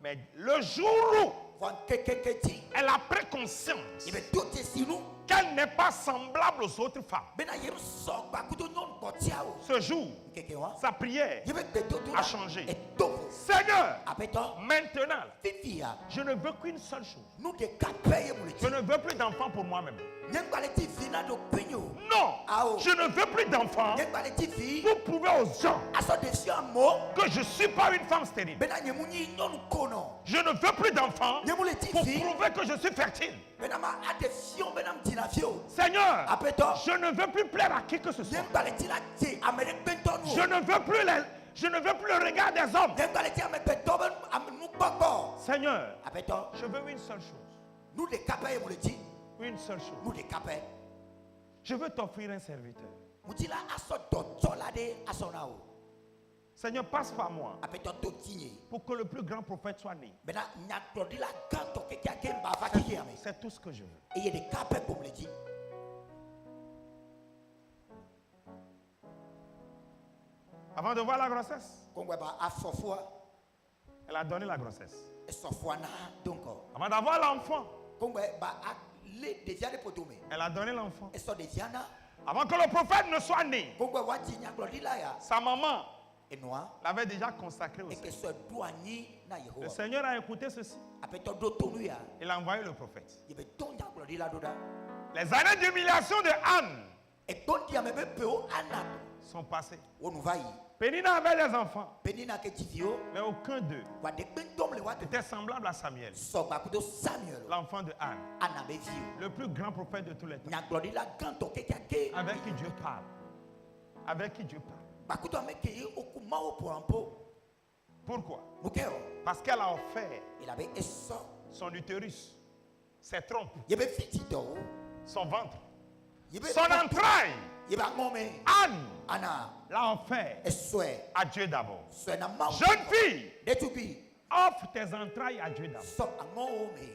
Mais le jour où Van keke ti. elle a pris conscience Yebe dote sinu. qu'elle n'est pas semblable aux autres femmes, Bena yem so ba kuto non botia o. ce jour, Keke wa. sa prière Yebe beto to a changé. Et tovo. Seigneur, Abeto. maintenant, Fifia. je ne veux qu'une seule chose. Nous de kapaye mo le Je ti. ne veux plus d'enfants pour moi-même. Nyengba le ti fi na do pinyo. Non, Ah, oh. je ne veux plus d'enfants Nyengba le ti fi. pour prouver aux gens Aso de si amo. que je ne suis pas une femme stérile. Bena nyemu ni nyonu kono. Je ne veux plus d'enfants Nyemu le ti pour fi. prouver que je suis fertile. Bena ma adefio bena mtina fio. Seigneur, Abeto. je ne veux plus plaire à qui que ce soit. Nyengba le ti la ti amere bentonu. Je ne veux plus le regard des hommes. Nyengba le ti amere betoben amenu gbogbo. Seigneur, Abeto. je veux une seule chose. Nous de kapaye mo le ti. Une seule chose. Nous de kapaye. Je veux t'offrir un serviteur. Mutila aso doto la de asona o. Seigneur, passe par moi Abeto to tinye. pour que le plus grand prophète soit né. Bena nyaklodi la kanto keke akemba va kiki ame. C'est tout ce que je veux. Et il y a des kapaye pour me le ti. Avant de voir la grossesse, Kongwe ba afofua. elle a donné la grossesse. E sofua na donc. Avant d'avoir l'enfant, Kongwe ba a le déjà de potome. elle a donné l'enfant. E so déjà na. Avant que le prophète ne soit né, Kongwe wati nyaklodi la ya. sa maman E noa. l'avait déjà consacré au Et que Seigneur. ce douanier na Le Yehowa. Seigneur a écouté ceci. Apeto do tonu ya. Il a envoyé le prophète. Il be ton nyaklodi la doda. Les années d'humiliation de Anne E ton dia me be peo ana. sont passées. Onu vai. Pénina avait des enfants, Penina ke tivio. mais aucun d'eux Wa de bentom le wa de n'était semblable à Samuel, so ba kudo Samuel. l'enfant de Anne, Ana be vio. le plus grand prophète de tous les temps, Nyaklodi la kanto keke ake. avec qui Dieu parle. Avec qui Dieu parle. Ba kudo ameke ye okuma o pour un po. Pourquoi? Mukeo. Parce qu'elle a offert Il avait eso. son utérus, ses trompes, Yebe fitito. son ventre, Yebe son entraille. Yebe ngome. Anne Ana. l'a offert Eswe. à Dieu d'abord. Swe na mau. Jeune fille, De tubi. offre tes entrailles à Dieu d'abord. So ngome.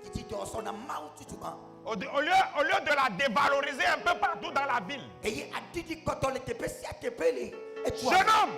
Fitito so na mau tutuba. Au lieu de la dévaloriser un peu partout dans la ville. Eye adidi kotole tepe si atepele. Et toi. Jeune homme,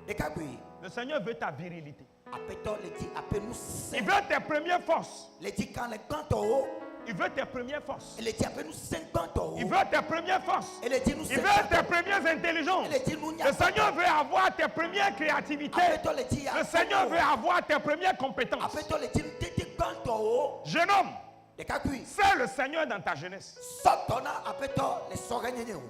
De kabui. le Seigneur veut ta virilité. Apeto le dit apenu Il sen. veut tes premières forces. Le dit quand le kanto. Il veut tes premières forces. Et le dit apenu 50 ans. Il veut tes premières forces. Et le dit nous Il veut tes premières intelligences. Et le dit nous Le Seigneur veut avoir tes premières créativités. Apeto le dit. Le Seigneur veut avoir tes premières compétences. Apeto le dit tete kanto. Jeune homme, De kabui. c'est le Seigneur dans ta jeunesse. Sotona apeto le sorenyenye uni.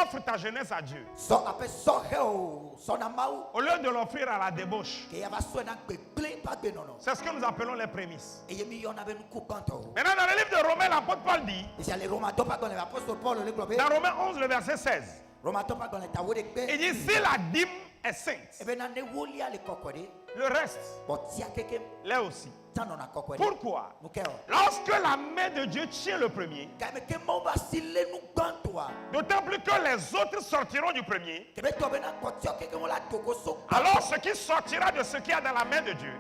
Offre ta jeunesse à Dieu. So ape soheo. So na mau. Au lieu de l'offrir à la débauche. Que yaba swe na gbegle pa gbenono. C'est ce que nous appelons les prémices. Et yemi yon ave nous coupanto. Maintenant, dans le livre de Romains, l'apôtre Paul dit, Et c'est les Romains pas dans l'apôtre Paul le globe. dans Romains 11, le verset 16, Romains pas dans les tawo de il gbe. dit, si la dîme est sainte, Et ben na ne wolia le kokode. le reste Botia keke. l'est aussi. Pourquoi? Lorsque la main de Dieu tient le premier, d'autant plus que les autres sortiront du premier, alors ce qui sortira de ce qu'il y a dans la main de Dieu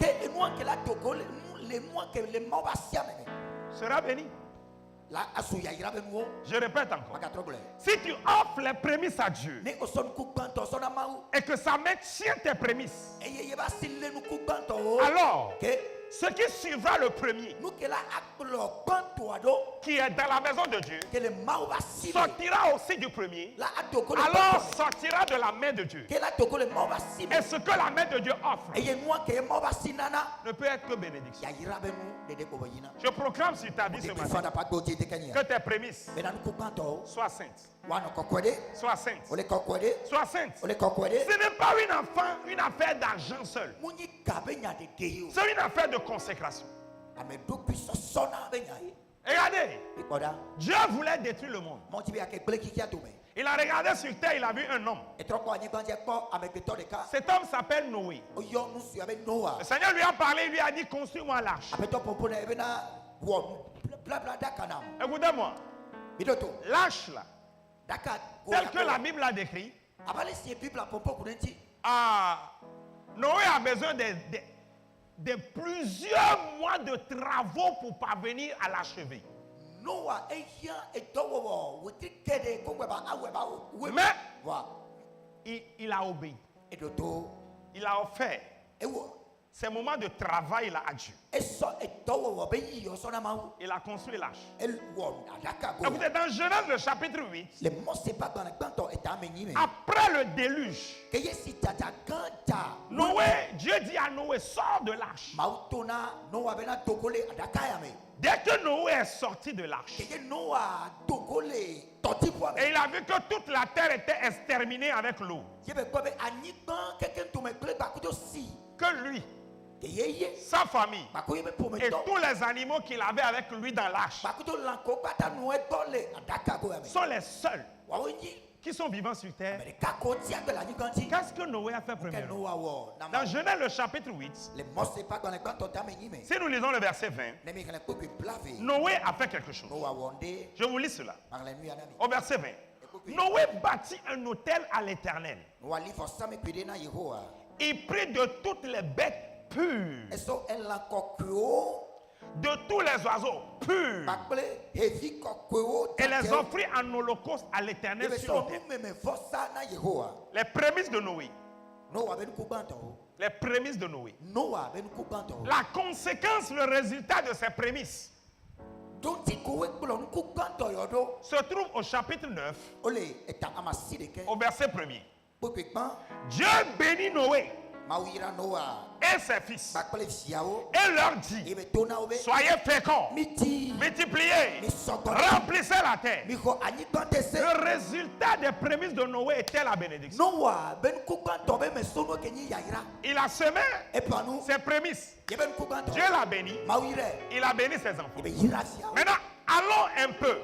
sera béni. Je répète encore. Si tu offres les prémices à Dieu et que sa main tient tes prémices, alors ce qui suivra le premier, qui est dans la maison de Dieu, sortira aussi du premier, alors sortira de la main de Dieu. Et ce que la main de Dieu offre ne peut être que bénédiction. Je proclame sur ta vie ce matin que tes prémices soient saintes. Sois sainte. Sois sainte. Ce n'est pas une affaire d'argent seul. C'est une affaire de consécration. Regardez, Dieu voulait détruire le monde. Il a regardé sur terre, il a vu un homme. Cet homme s'appelle Noé. Le Seigneur lui a parlé, il lui a dit construis-moi l'arche. Écoutez-moi, l'arche là, tel que la Bible l'a décrit, Noé a besoin de plusieurs mois de travaux pour parvenir à l'achever. Mais il a obéi. Il a offert ces moments de travail là à Dieu. Il a construit l'arche. Écoutez, dans Genèse le chapitre 8, après le déluge, Noé, Dieu dit à Noé, sors de l'arche. Dès que Noé est sorti de l'arche, et il a vu que toute la terre était exterminée avec l'eau, que lui, sa famille et tous les animaux qu'il avait avec lui dans l'arche sont les seuls qui sont vivants sur terre. Qu'est-ce que Noé a fait premièrement? Dans Genèse le chapitre 8, si nous lisons le verset 20, Noé a fait quelque chose. Je vous lis cela. Au verset 20, Noé bâtit un autel à l'Éternel. Il prit de toutes les bêtes pures, de tous les oiseaux purs, et les offrit en holocauste à l'Éternel sur l'autel. Les prémices de Noé. Les prémices de Noé. La conséquence, le résultat de ces prémices se trouve au chapitre 9, au verset 1er. Dieu bénit Noé et ses fils et leur dit, soyez féconds, multipliez, remplissez la terre. Le résultat des prémices de Noé était la bénédiction. Il a semé ses prémices, Dieu l'a béni, il a béni ses enfants. Maintenant allons un peu,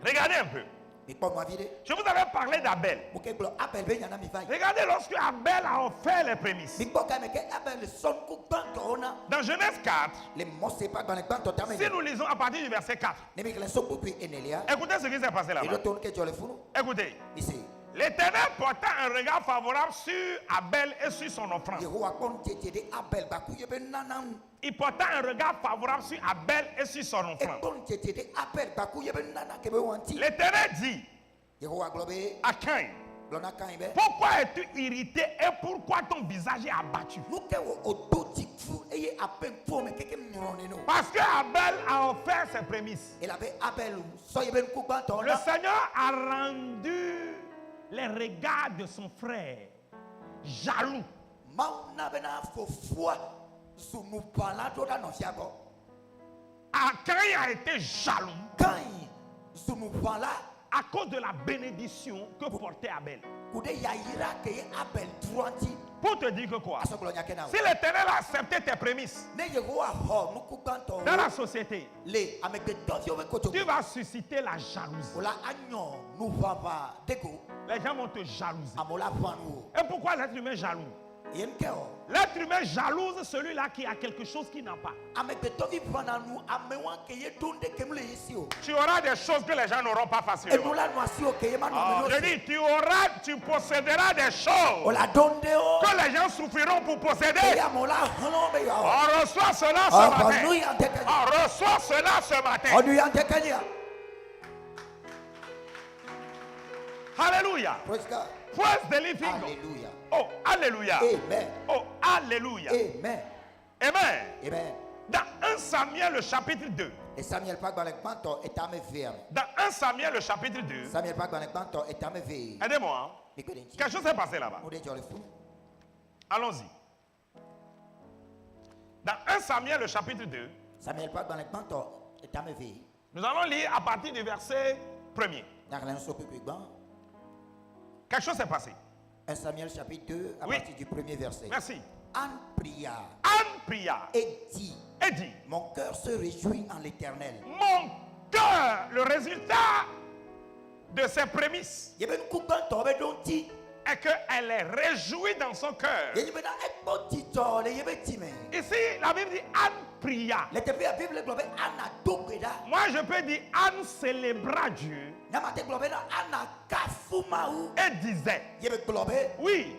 regardez un peu. Je vous avais parlé d'Abel. Regardez, lorsque Abel a offert les prémices, dans Genèse 4, si nous lisons à partir du verset 4, écoutez ce qui s'est passé là-bas. Écoutez, l'Éternel porta un regard favorable sur Abel et sur son offrande. Il porta un regard favorable sur Abel et sur son offrande. L'Éternel dit à Caïn, pourquoi es-tu irrité et pourquoi ton visage est abattu? Parce que Abel a offert ses prémices. Le Seigneur a rendu les regards de son frère jaloux. Caïn a été jaloux à cause de la bénédiction que portait Abel. Pour te dire que quoi? Si l'Éternel a accepté tes prémices dans la société, tu vas susciter la jalousie. Les gens vont te jalouser. Et pourquoi l'être humain jaloux? L'être humain jalouse celui-là qui a quelque chose qu'il n'a pas. Tu auras des choses que les gens n'auront pas facilement. Je dis, tu posséderas des choses que les gens souffriront pour posséder. On reçoit cela ce matin. On reçoit cela ce matin. Alléluia. Praise the living God. Alléluia. Oh, alléluia. Amen. Oh, alléluia. Amen. Amen. Amen. Dans 1 Samuel, le chapitre 2. Et Samuel pas dans le canton est à me faire. Dans 1 Samuel, le chapitre 2. Samuel pas dans le canton est à me faire. Aidez-moi. Quelque chose s'est passé là-bas. Allons-y. Dans 1 Samuel, le chapitre 2. Samuel pas dans le canton est à me faire. Nous allons lire à partir du verset 1er. Quelque chose s'est passé. 1 Samuel chapitre 2 à Oui. partir du premier verset. Merci. Anne pria Anne pria et dit, et dit, mon cœur se réjouit en l'Éternel. mon cœur, le résultat de ses prémices est qu'elle est réjouie dans son cœur. Ici, la Bible dit Anne pria. Moi, je peux dire Anne célébra Dieu et disait, oui,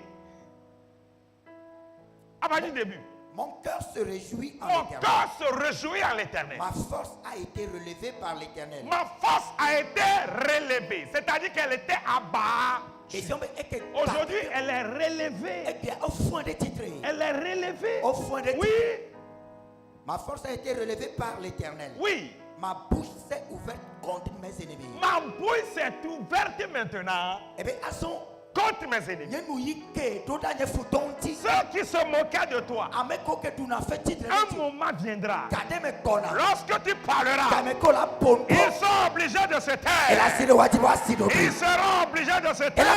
à partir du début, Mon cœur se réjouit en mon l'Éternel. cœur se réjouit en l'Éternel. Ma force a été relevée par l'Éternel. Ma force a été relevée, c'est-à-dire qu'elle était abattue. Aujourd'hui, elle est relevée. Elle est relevée. Oui. Ma force a été relevée par l'Éternel. Oui. Ma bouche s'est ouverte contre mes ennemis. Ma bouche s'est ouverte maintenant contre mes ennemis. Ceux qui se moquaient de toi, un moment viendra. Lorsque tu parleras, ils sont obligés de se taire. Ils seront obligés de se taire. Oh,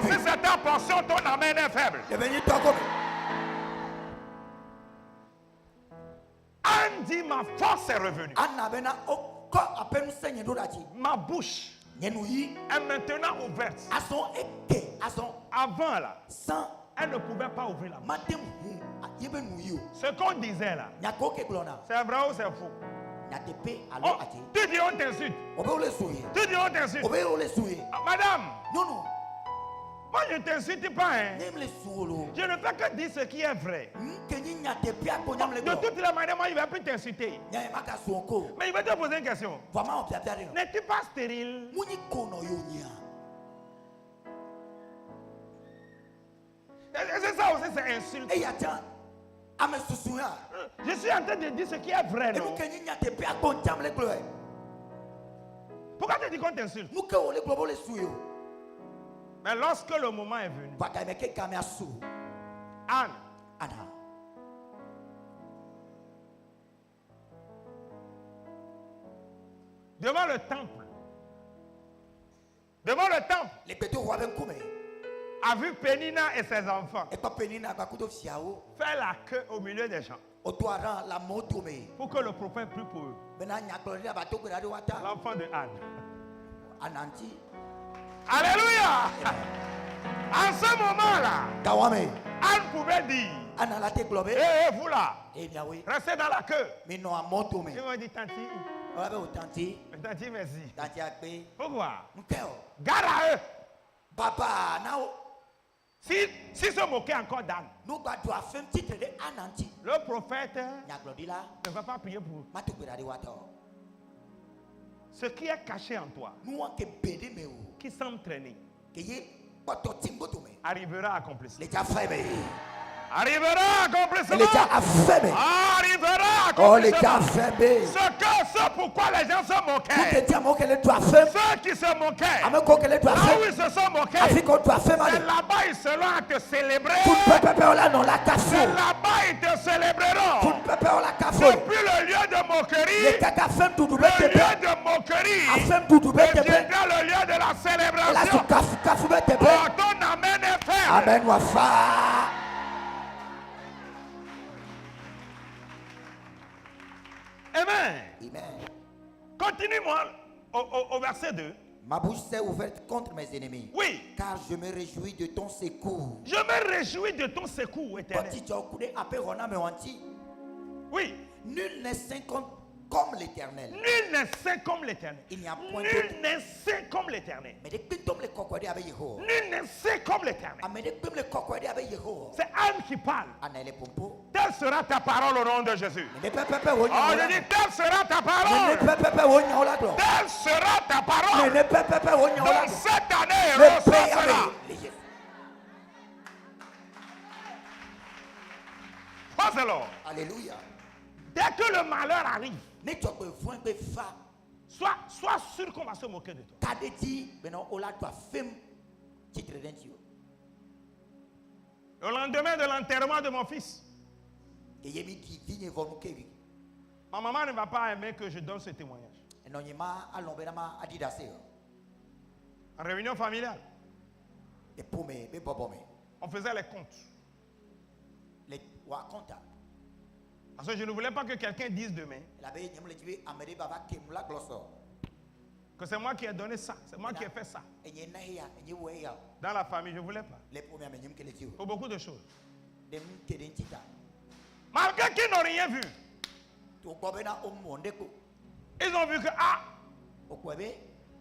si c'est ta portion, ton amène est faible. Anne dit, ma force est revenue. Ma bouche est maintenant ouverte. Avant là, elle ne pouvait pas ouvrir la bouche. Ce qu'on disait là, c'est vrai ou c'est faux? Oh, tu dis on t'insulte. Tu dis on t'insulte. Ah, madame, moi je ne t'insulte pas. Hein. Je ne fais que dire ce qui est vrai. De toutes les manières, moi je ne vais plus t'insulter. Mais je vais te poser une question. N'es-tu pas stérile? C'est ça aussi, c'est insulte. Je suis en train de dire ce qui est vrai. Non? Pourquoi tu dis qu'on t'insulte? Mais lorsque le moment est venu, Anne, devant le temple, a vu Pénina et ses enfants faire la queue au milieu des gens pour que le prophète prie pour eux. L'enfant de Anne. Alléluia. En ce moment-là, Anne pouvait dire, vous là, restez dans la queue. Ils m'ont dit, tanti, merci. Pourquoi? Garde à eux. Si se moquait encore d'Anne, le prophète ne va pas prier pour eux. Ce qui est caché en toi, qui semble traîner, arrivera à accomplir. Arrivera à accomplir cela. Arrivera à accomplir cela. Ce pourquoi les gens se moquaient. Ceux qui se moquaient. Là où ils se sont moqués. C'est là-bas ils seront à te célébrer. C'est là-bas ils te célébreront. Depuis le lieu de moquerie. Le lieu de moquerie deviendra le lieu de la célébration. Oh, ton amen est ferme. Amen. Continue-moi au verset 2. Ma bouche s'est ouverte contre mes ennemis. Oui. Car je me réjouis de ton secours. Je me réjouis de ton secours éternel. Oui. Nul n'est saint comme l'Éternel. Nul n'est saint comme l'Éternel. Il n'y a point Nul n'est saint comme l'Éternel. Mais des le cocoyer avec Yehova. Nul n'est saint comme l'Éternel. Mais des le cocoyer avec Yehova. C'est Anne qui parle. Anele pompo. Telle sera ta parole au nom de Jésus. Mais des pepe Oh, je dis, telle sera ta parole. Telle sera ta parole. Dans cette année, ressortira. Praise the Lord. Alléluia. Dès que le malheur arrive, Ne tu peux voir que fa. sois sûr qu'on va se moquer de toi. T'as dit, maintenant, on l'a doit faire titre d'intio. Le lendemain de l'enterrement de mon fils, Et yemi qui vigne vonu kevi. ma maman ne va pas aimer que je donne ce témoignage. Et non yema alombenama adidase. En réunion familiale, Et pour me, be bobome. on faisait les comptes. Les wa compta. Parce que je ne voulais pas que quelqu'un dise demain La be nyamle tibi amede baba kemula glosso. que c'est moi qui ai donné ça, c'est moi qui ai fait ça. Et nye nahia, et nye weya. Dans la famille, je ne voulais pas. Les premiers menyem que les yeux. Pour beaucoup de choses. Dem kedentita. Malgré qu'ils n'ont rien vu, Tu bobena o mondeko. ils ont vu que O kwebe.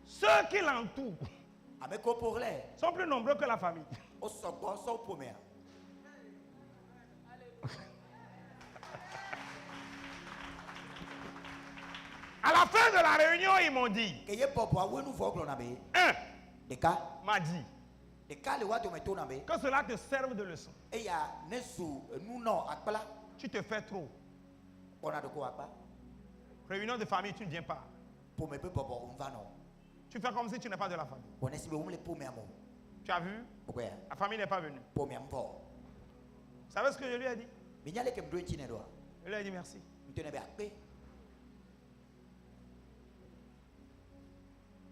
ceux qui l'entourent Ameko pour les. sont plus nombreux que la famille. O sokon so premier. À la fin de la réunion, ils m'ont dit, Que ye popo awenu voglo na be. un De ka. m'a dit De ka le wato meto na be. que cela te serve de leçon. Et ya nesu nous non akpala. Tu te fais trop. On a de quoi akpa. Réunion de famille, tu ne viens pas. Pour me pe popo on va non. Tu fais comme si tu n'es pas de la famille. On est si on le pour me amo. Tu as vu? Pourquoi? La famille n'est pas venue. Pour me ampo. Vous savez ce que je lui ai dit? Mais nyale kem do chine do. Je lui ai dit merci. Ntene be akpe.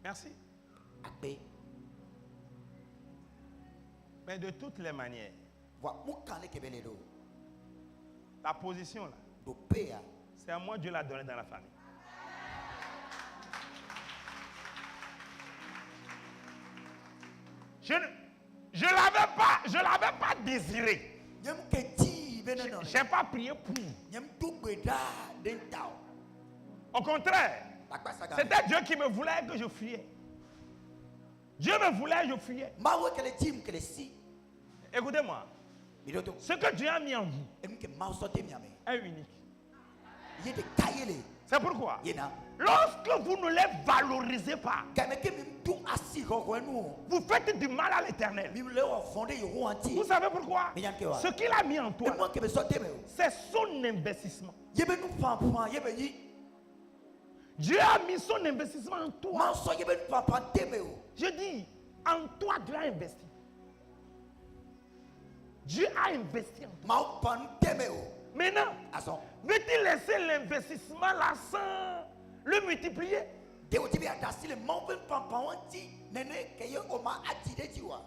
Merci. Akpe. Mais de toutes les manières, Wa mu kan le kebele do. la position là, Do pe ya. c'est à moi Dieu l'a donné dans la famille. Je ne l'avais pas désiré. Nyem ke ti be non. Je n'ai pas prié pour. Nyem do gbeda den tao. Au contraire, Akpa saga. c'était Dieu qui me voulait que je fuyais. Dieu me voulait, je fuyais. Ma wo kele tim kele si. Écoutez-moi, Bidoto. ce que Dieu a mis en vous Em ke ma sote mi ame. est unique. Ye de kayele. C'est pourquoi, Yena. lorsque vous ne les valorisez pas, Kame ke mi du asi ko nu. vous faites du mal à l'Éternel. Mi le o fondé yo anti. Vous savez pourquoi? Mais yanke wa. Ce qu'il a mis en Et toi, moi ke be sote me. c'est son investissement. Ye be nu pampan ye be yi. Dieu a mis son investissement en toi. Ma so ye be nu pampan teme o. Je dis, en toi, Dieu a investi. Dieu a investi en toi. Ma pan teme o. Maintenant, Aso. veux-tu laisser l'investissement là sans le multiplier? De o ti be adasi le ma be pampan anti. Nene ke ye o ma ati de ti wa.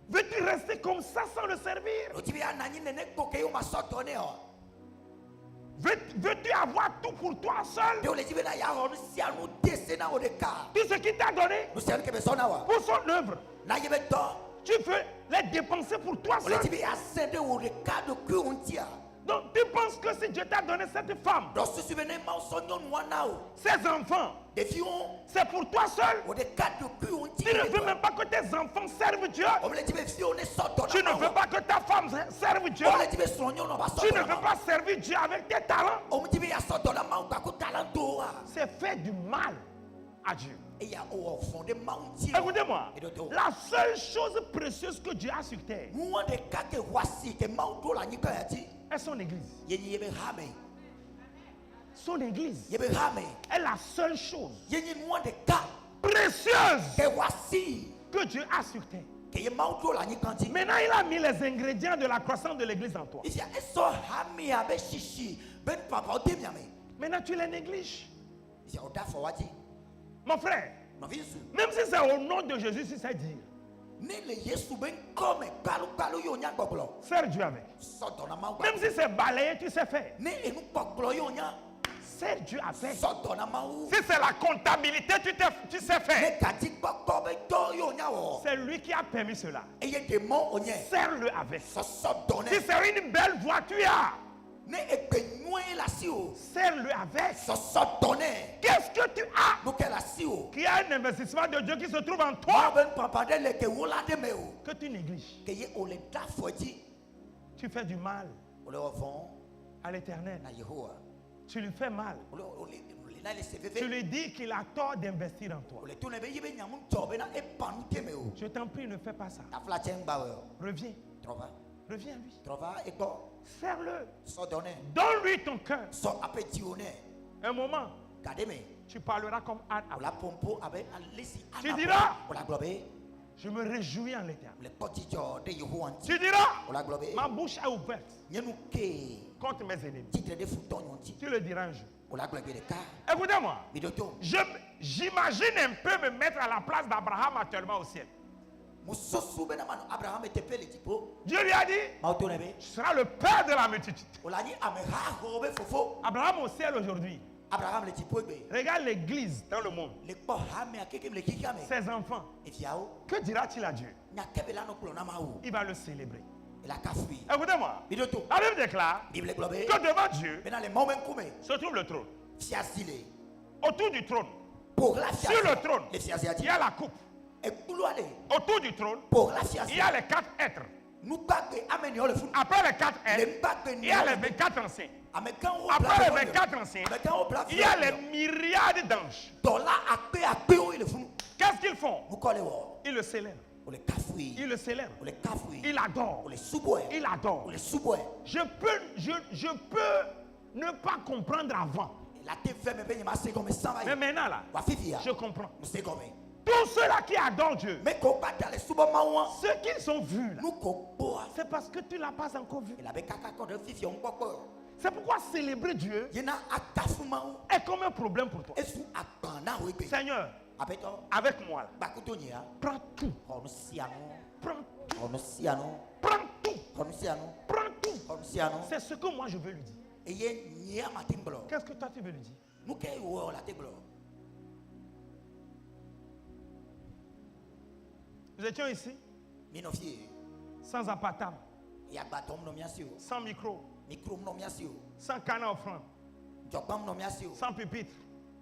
Veux-tu rester comme ça sans le servir? O ti be anani nene ko ke yo ma so donné o. Veux-tu avoir tout pour toi seul? De o le ti be na ya ho no si anu dese na o de ka. Tout ce qu'il t'a donné No se anu ke be so na wa. pour son œuvre, Na ye be to. tu veux les dépenser pour toi O le ti seul. be asende o de ka do ku unti a. Donc tu penses que si Dieu t'a donné cette femme, Do susu be ne ma so nyonu wa na o. ses enfants, De fi on c'est pour toi seul? o de ka do ku unti. Tu ne veux même pas que tes enfants servent Dieu. O le ti be fi on ne so do na. Tu ne veux pas que ta femme serve Dieu. O le ti be so nyonu ba so. Tu ne veux pas servir Dieu avec tes talents. O ti be ya so do na ma ka ko talent do a. C'est faire du mal à Dieu. Et ya o fondé mountain. Écoutez-moi, la seule chose précieuse que Dieu a sur terre Moi de ka ke wasi ke ma do la ni ka ya ti. est son église. Ye ni ye be hame. Son église Ye be hame. est la seule chose Ye ni moi de ka précieuse ke wasi que Dieu a sur terre. ke ye ma do la ni kan ti. Maintenant, il a mis les ingrédients de la croissance de l'église en toi. Il y a so hame ya be shishi ben papa o te mi ame. Maintenant, tu les négliges. Il y a o da fo wati. Mon frère, No vinsu. même si c'est au nom de Jésus, si c'est dire, Ne le Yesu ben comme balu yo nya gboglo. sers Dieu avec. So do na ma wa. Même si c'est balayer, tu sais faire. Ne enu gboglo yo nya. sers Dieu avec. Sors ton amour. Si c'est la comptabilité, tu sais faire. Mais quand tu vas tomber dans le nyawo. C'est lui qui a permis cela. Et il y a des mots on y est. Sers-le avec. Sors ton Si c'est une belle voiture, ne épeignoue la sio. sers-le avec. Sors ton Qu'est-ce que tu as nous qu'elle la sio. qui a un investissement de Dieu qui se trouve en toi Ben papa de le que wola de meo. que tu négliges? Que y o le da foji. Tu fais du mal O le vont à l'Éternel. na Yehowa. Tu lui fais mal. O le na le Tu CV. lui dis qu'il a tort d'investir en toi. O le tourne be yebe nyamu job na e panu te meo. Je t'en prie, ne fais pas ça. Ta fla chengba we. Reviens. Trova. Reviens à lui. Trova e ko. Sers-le. Sors ton Donne-lui ton cœur. Sors appétit on Un moment, Kademe. tu parleras comme Anne. O la pompo avec alisi. Tu diras, o la globe. je me réjouis en l'Éternel. Le petit job de Yehowa. Tu diras, O la globe. ma bouche est ouverte Nyenu ke. contre mes ennemis. Titre de fouton yonti. Tu le diras un jour. O la globe de ka. Écoutez-moi. Bidoto. J'imagine un peu me mettre à la place d'Abraham actuellement au ciel. Musosu be na manu Abraham était pele tipo. Dieu lui a dit, Ma tourne be. tu seras le père de la multitude. O la ni ameha ho be fofo. Abraham au ciel aujourd'hui. Abraham le tipo be. Regarde l'église dans le monde. Le po hame akeke le kikame. Ses enfants. Et fiao. Que dira-t-il à Dieu? Nya kebela no kulo na maou. Il va le célébrer. Et la kafui. Écoutez-moi. Bidoto. La Bible déclare Bible globe. que devant Dieu Mais dans les moments kume. se trouve le trône. Fiasile. Autour du trône, Pour la sur fiasile. le trône, Le fiasile. il y a la coupe. Et kuluale. Autour du trône, Pour la il fiasile. y a les 4 êtres. Nous bagbe ameni o le fou. Après les 4 Les êtres, bagbe il y a les 24 anciens. Amekan o Après les 24 anciens, il y a les myriades d'anges. Dollar akpe o le fou. Qu'est-ce qu'ils font? Nous colle wo. Ils le célèbrent. O le kafui. Ils le célèbrent. O le kafui. Ils adorent. O le suboe. Ils adorent. O le suboe. Je peux ne pas comprendre avant. La te fait me payer ma seconde mais sans Mais maintenant là, Wa fifia. je comprends. Nous c'est comme. Tous ceux-là qui adorent Dieu, Mais ko bata le subo mawa. ceux qui sont vus là, Nous ko boa. c'est parce que tu ne l'as pas encore vu. Il avait kaka ko de fifia on poko. C'est pourquoi célébrer Dieu Yena atafu mawo. est comme un problème pour toi. Esu akbana we be. Seigneur, Abeto. avec moi là, Bakutonia. prends tout. Onu siano. Prends tout. Onu siano. Prends tout. Onu siano. Prends tout. Onu siano. C'est ce que moi je veux lui dire. Et ye nia matimblo. Qu'est-ce que toi tu veux lui dire? Nous ke wo la teblo. Nous étions ici, Minofie. sans appartement, Ya batom no miasio. sans micro, Micro no miasio. sans canne à offrande, Jobam no miasio. sans pupitre,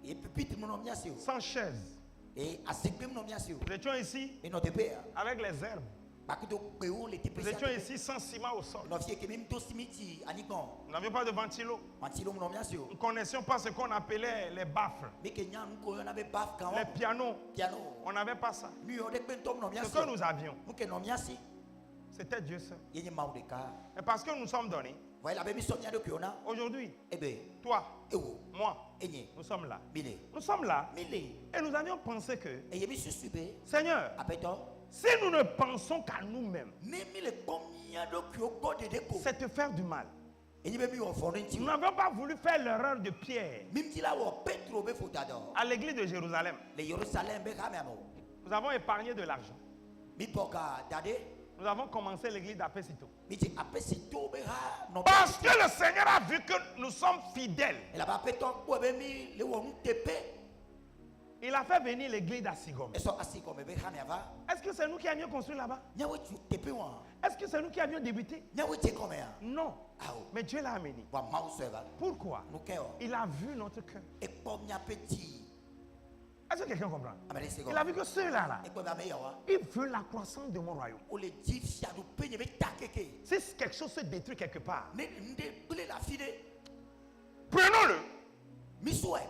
Et pupitre no miasio. sans chaise. Et asekbem no miasio. Nous étions ici Et no tepea. avec les herbes. Bakuto peo le Nous tepea. étions ici sans ciment au sol. No fie ke même to simiti anigon. Nous n'avions pas de ventilo. Mantilo no miasio. Nous ne connaissions pas ce qu'on appelait les baffles, Mais que nyan ko na be baf kan. les pianos. Piano. On n'avait pas ça. Nous on de pentom no Ce miasio. que nous avions, Nous ke no miasi. c'était Dieu seul. Yenye maudeka. Et parce que nous sommes donnés, Voilà la bemi somnia de kiona. aujourd'hui, Ebe. toi, Ewo. moi, Enye. nous sommes là. Bile. Nous sommes là Mile. et nous avions pensé que, Et yemi susube. Seigneur, Apeto. si nous ne pensons qu'à nous-mêmes, Nemi le pomia do kyo go de deko. c'est te faire du mal. Enye be mi o fonenti. Nous n'avons pas voulu faire l'erreur de Pierre Mimti la wo Petro be fotado. à l'église de Jérusalem. Le Jérusalem be kamemo. Nous avons épargné de l'argent. Mi poka dade. Nous avons commencé l'église d'Apesito. Mi ti apesi to be ha no. Parce que le Seigneur a vu que nous sommes fidèles. Et là-bas, péton, pour mi le wo tepe. Il a fait venir l'église d'Assigom. Et so asi comme be ha ava. Est-ce que c'est nous qui avions construit là-bas? Nyawe tu tepe wa. Est-ce que c'est nous qui avions débuté? Nyawe te comme ya. Non. Ah o. Mais Dieu l'a amené. Wa mouse va. Pourquoi? Nous ke o. Il a vu notre cœur. E pom nya petit. Est-ce que quelqu'un comprend? Amele se Il a vu que ceux-là, là, E pom ba me ya wa. ils veulent la croissance de mon royaume. O le di fia do penye be takeke. Si quelque chose se détruit quelque part, Ne nde bule la fide. prenons-le Mi souhait.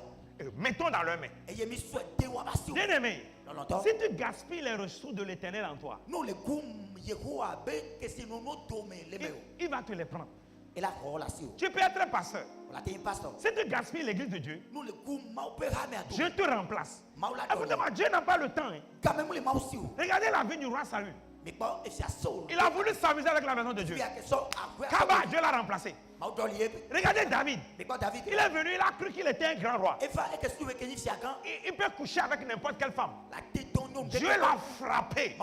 et mettons dans leurs mains. Et ye mi souhait de wa basi. Bien-aimé, Non longtemps. si tu gaspilles les ressources de l'éternel en toi, Nous le goum Yehowa be que si nous nous dome le me. il va te les prendre. Et la relation. Tu peux être pasteur. On la te pasteur. Si tu gaspilles l'église de Dieu, Nous le goum ma pe ha me ado. je te remplace. Maula. Écoutez-moi, Dieu n'a pas le temps. Hein. Quand même le mausi o. Regardez la vie du roi Saül. Mais bon, et c'est soul. Il a voulu s'amuser avec la maison de Dieu. Il y a que ça après. Kaba, Dieu l'a remplacé. Maudolier. Regardez David. Mais bon David. Il est venu, il a cru qu'il était un grand roi. Et va et que tu veux que ni fiagan. Il peut coucher avec n'importe quelle femme. La téton Dieu l'a frappé.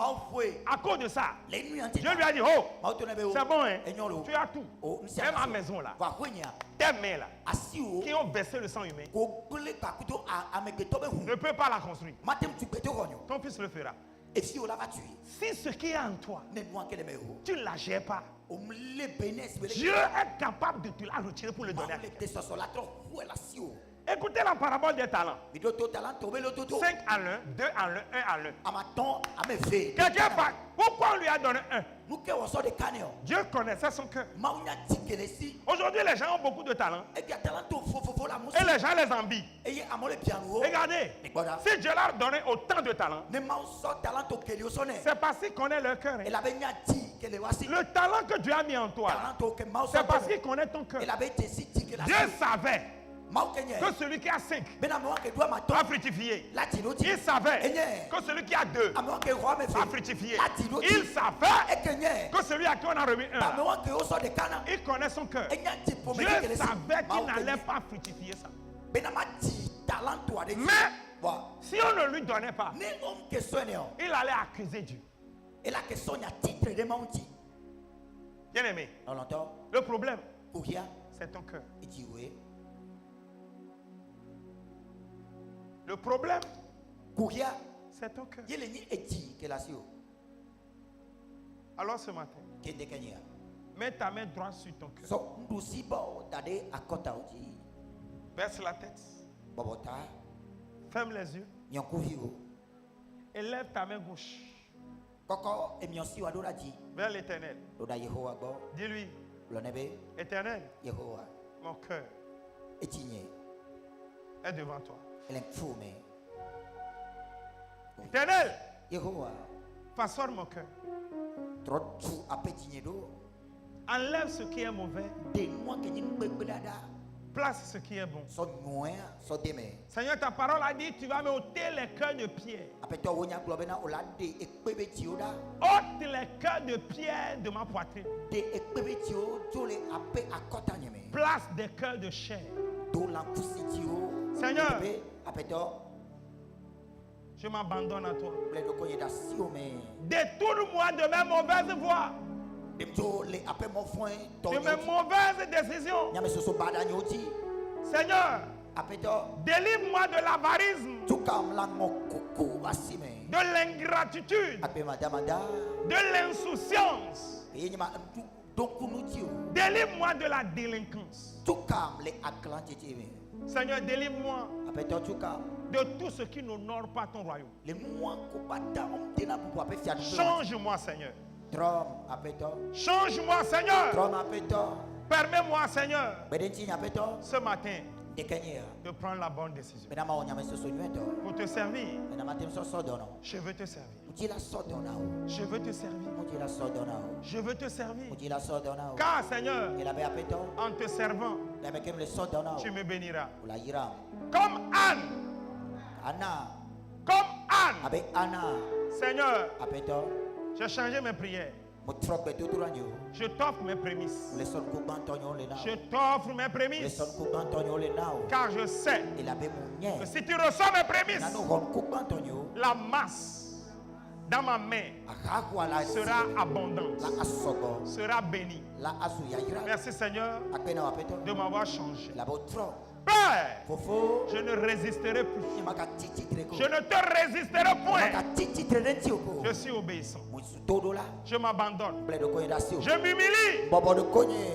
À cause de ça, Dieu lui a dit, oh, c'est bon, hein? Tu as tout. Même à la maison là, tes mains là, qui ont versé le sang humain, ne peut pas la construire. Ton fils le fera. Si ce qui est en toi, tu ne la gères pas, Dieu est capable de te la retirer pour le donner à quelqu'un. Écoutez la parabole des talents. 5 à l'un, 2 à l'un, 1 à l'un. Quelqu'un parle. Pourquoi on lui a donné 1? Dieu connaissait son cœur. Aujourd'hui, les gens ont beaucoup de talents. Et les gens les envient. Regardez. Si Dieu leur a donné autant de talents, c'est parce qu'il connaît leur cœur. Le talent que Dieu a mis en toi, c'est parce qu'il connaît ton cœur. Dieu savait que celui qui a 5 a fructifié. Il savait que celui qui a 2 a fructifié. Il savait que celui à qui on a remis 1, il connaît son cœur. Dieu savait qu'il n'allait pas fructifier ça. Mais si on ne lui donnait pas, il allait accuser Dieu. Bien aimé, le problème, c'est ton cœur. Le problème, c'est ton cœur. Alors ce matin, mets ta main droite sur ton cœur. Baisse la tête. Ferme les yeux. Et lève ta main gauche vers l'Éternel. Dis-lui, Éternel, mon cœur est devant toi. Éternel, façonne mon cœur. Enlève ce qui est mauvais. Place ce qui est bon. Seigneur, ta parole a dit, tu vas me ôter les cœurs de pierre. Ôte les cœurs de pierre de ma poitrine. Place des cœurs de chair. Seigneur, je m'abandonne à toi. Détourne-moi de mes mauvaises voies, de mes mauvaises décisions. Seigneur, délivre-moi de l'avarisme, de l'ingratitude, de l'insouciance. Délivre-moi de la délinquance. Seigneur, délivre-moi de tout ce qui n'honore pas ton royaume. Change-moi, Seigneur. Change-moi, Seigneur. Permets-moi, Seigneur, ce matin, de prendre la bonne décision pour te servir. Je veux te servir. Je veux te servir. Je veux te servir. Car, Seigneur, en te servant, tu me béniras. Comme Anne. Comme Anne. Seigneur, j'ai changé mes prières. Je t'offre mes prémices. Je t'offre mes prémices. Car je sais que si tu reçois mes prémices, la masse dans ma main sera abondante, sera bénie. Merci Seigneur de m'avoir changé. Père, je ne résisterai plus. Je ne te résisterai point. Je suis obéissant. Je m'abandonne. Je m'humilie.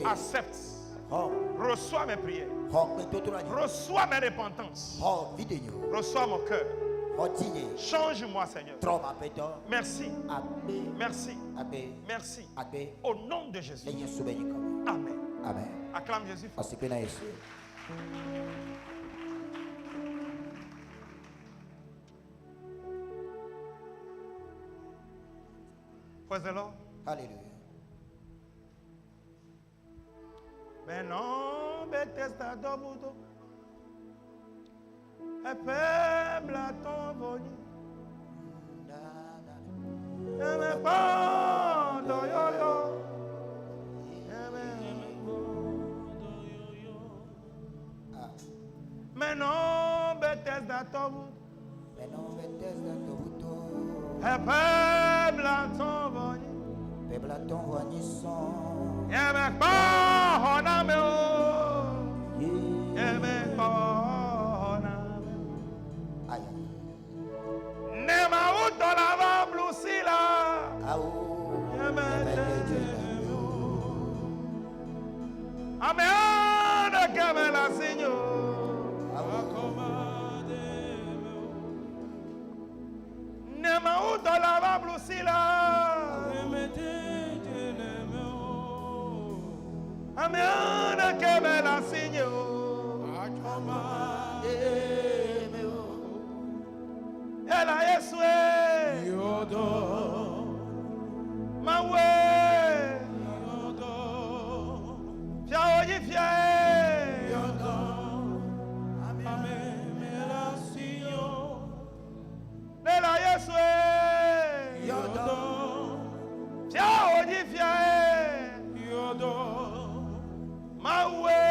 Accepte. Reçois mes prières. Reçois mes repentances. Reçois mon cœur. Change-moi, Seigneur. Merci. Merci. Merci. Au nom de Jésus. Amen. Acclame Jésus. Praise the Lord. Alléluia. Mais non, Bethesda dobuto. Et peuple à ton voni. Et me bande yo-yo. Mais non, Bethesda dobuto. Et peuple à ton voni. Peuple à ton voigny son. Et me corona me. Et me corona me. Aïe. Nema uto lava blusila. Aou. Et me Amen, que me la Seigneur. Nema uto lava blusila. Amen, que me la Seigneur. Ela Yesue. Mawe. Fia oji fia. Ela Yesue. Fia oji fia. Mawe.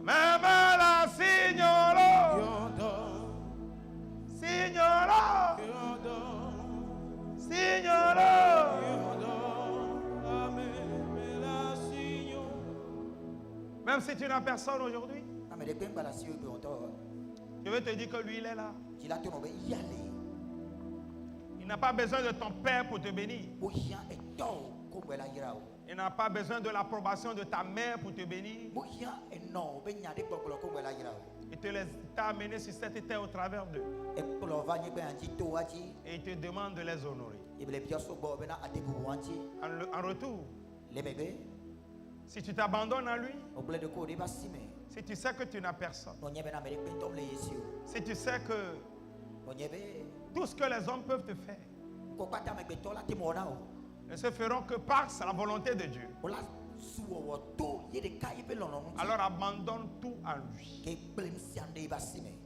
Meme la signoro. Signoro. Signoro. Même si tu n'as personne aujourd'hui, je veux te dire que lui, il est là. Il n'a pas besoin de ton père pour te bénir. Il n'a pas besoin de l'approbation de ta mère pour te bénir. Il t'a amené sur cette terre au travers d'eux. Et il te demande de les honorer. En retour, si tu t'abandonnes à lui, si tu sais que tu n'as personne, si tu sais que tout ce que les hommes peuvent te faire ne se feront que par la volonté de Dieu, alors abandonne tout à lui.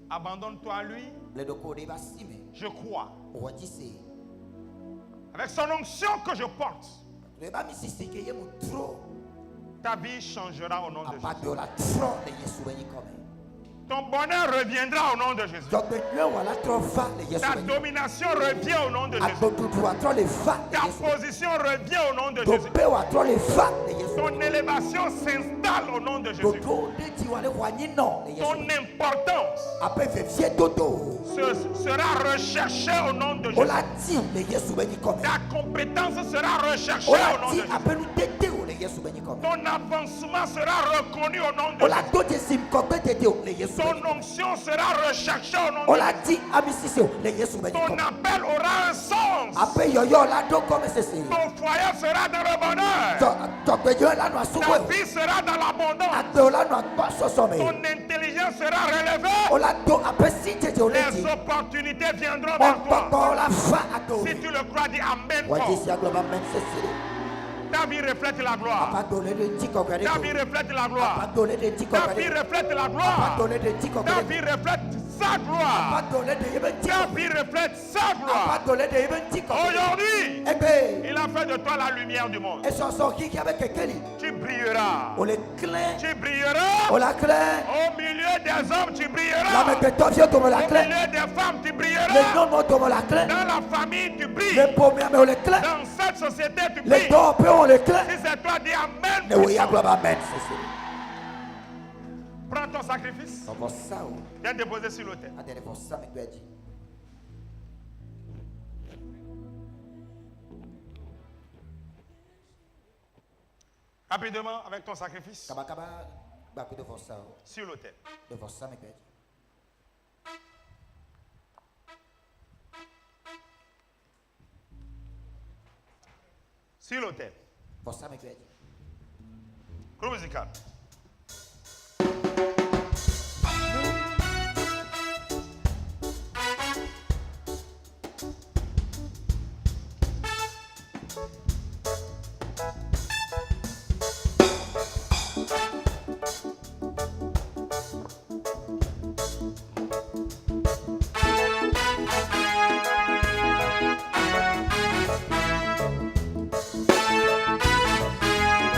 Abandonne-toi à lui. Je crois, avec son onction que je porte, ta vie changera au nom de Jésus. Ton bonheur reviendra au nom de Jésus. Ta domination revient au nom de Jésus. Ta position revient au nom de Jésus. Ton élévation s'installe au nom de Jésus. Ton importance sera recherchée au nom de Jésus. Ta compétence sera recherchée au nom de Jésus. Ton avancement sera reconnu au nom de Jésus. Ton onction sera recherchée au nom de Jésus. Ton appel aura un sens. Ton foyer sera dans le bonheur. Ta vie sera dans l'abondance. Ton intelligence sera relevée. Les opportunités viendront vers toi. Si tu le crois, dis Amen. Ta vie reflète la gloire. Ta vie reflète la gloire. Ta vie reflète la gloire. Ta vie reflète sa gloire. Ta vie reflète sa gloire. Aujourd'hui, il a fait de toi la lumière du monde. Tu brilleras. Tu brilleras. Au milieu des hommes, tu brilleras. Au milieu des femmes, tu brilleras. Dans la famille, tu brilles. Dans cette société, tu brilles. Si c'est toi, dis Amen. Prends ton sacrifice. Viens déposer sur l'autel. Rapidement, avec ton sacrifice. Sur l'autel. Sur l'autel. Groupe musical.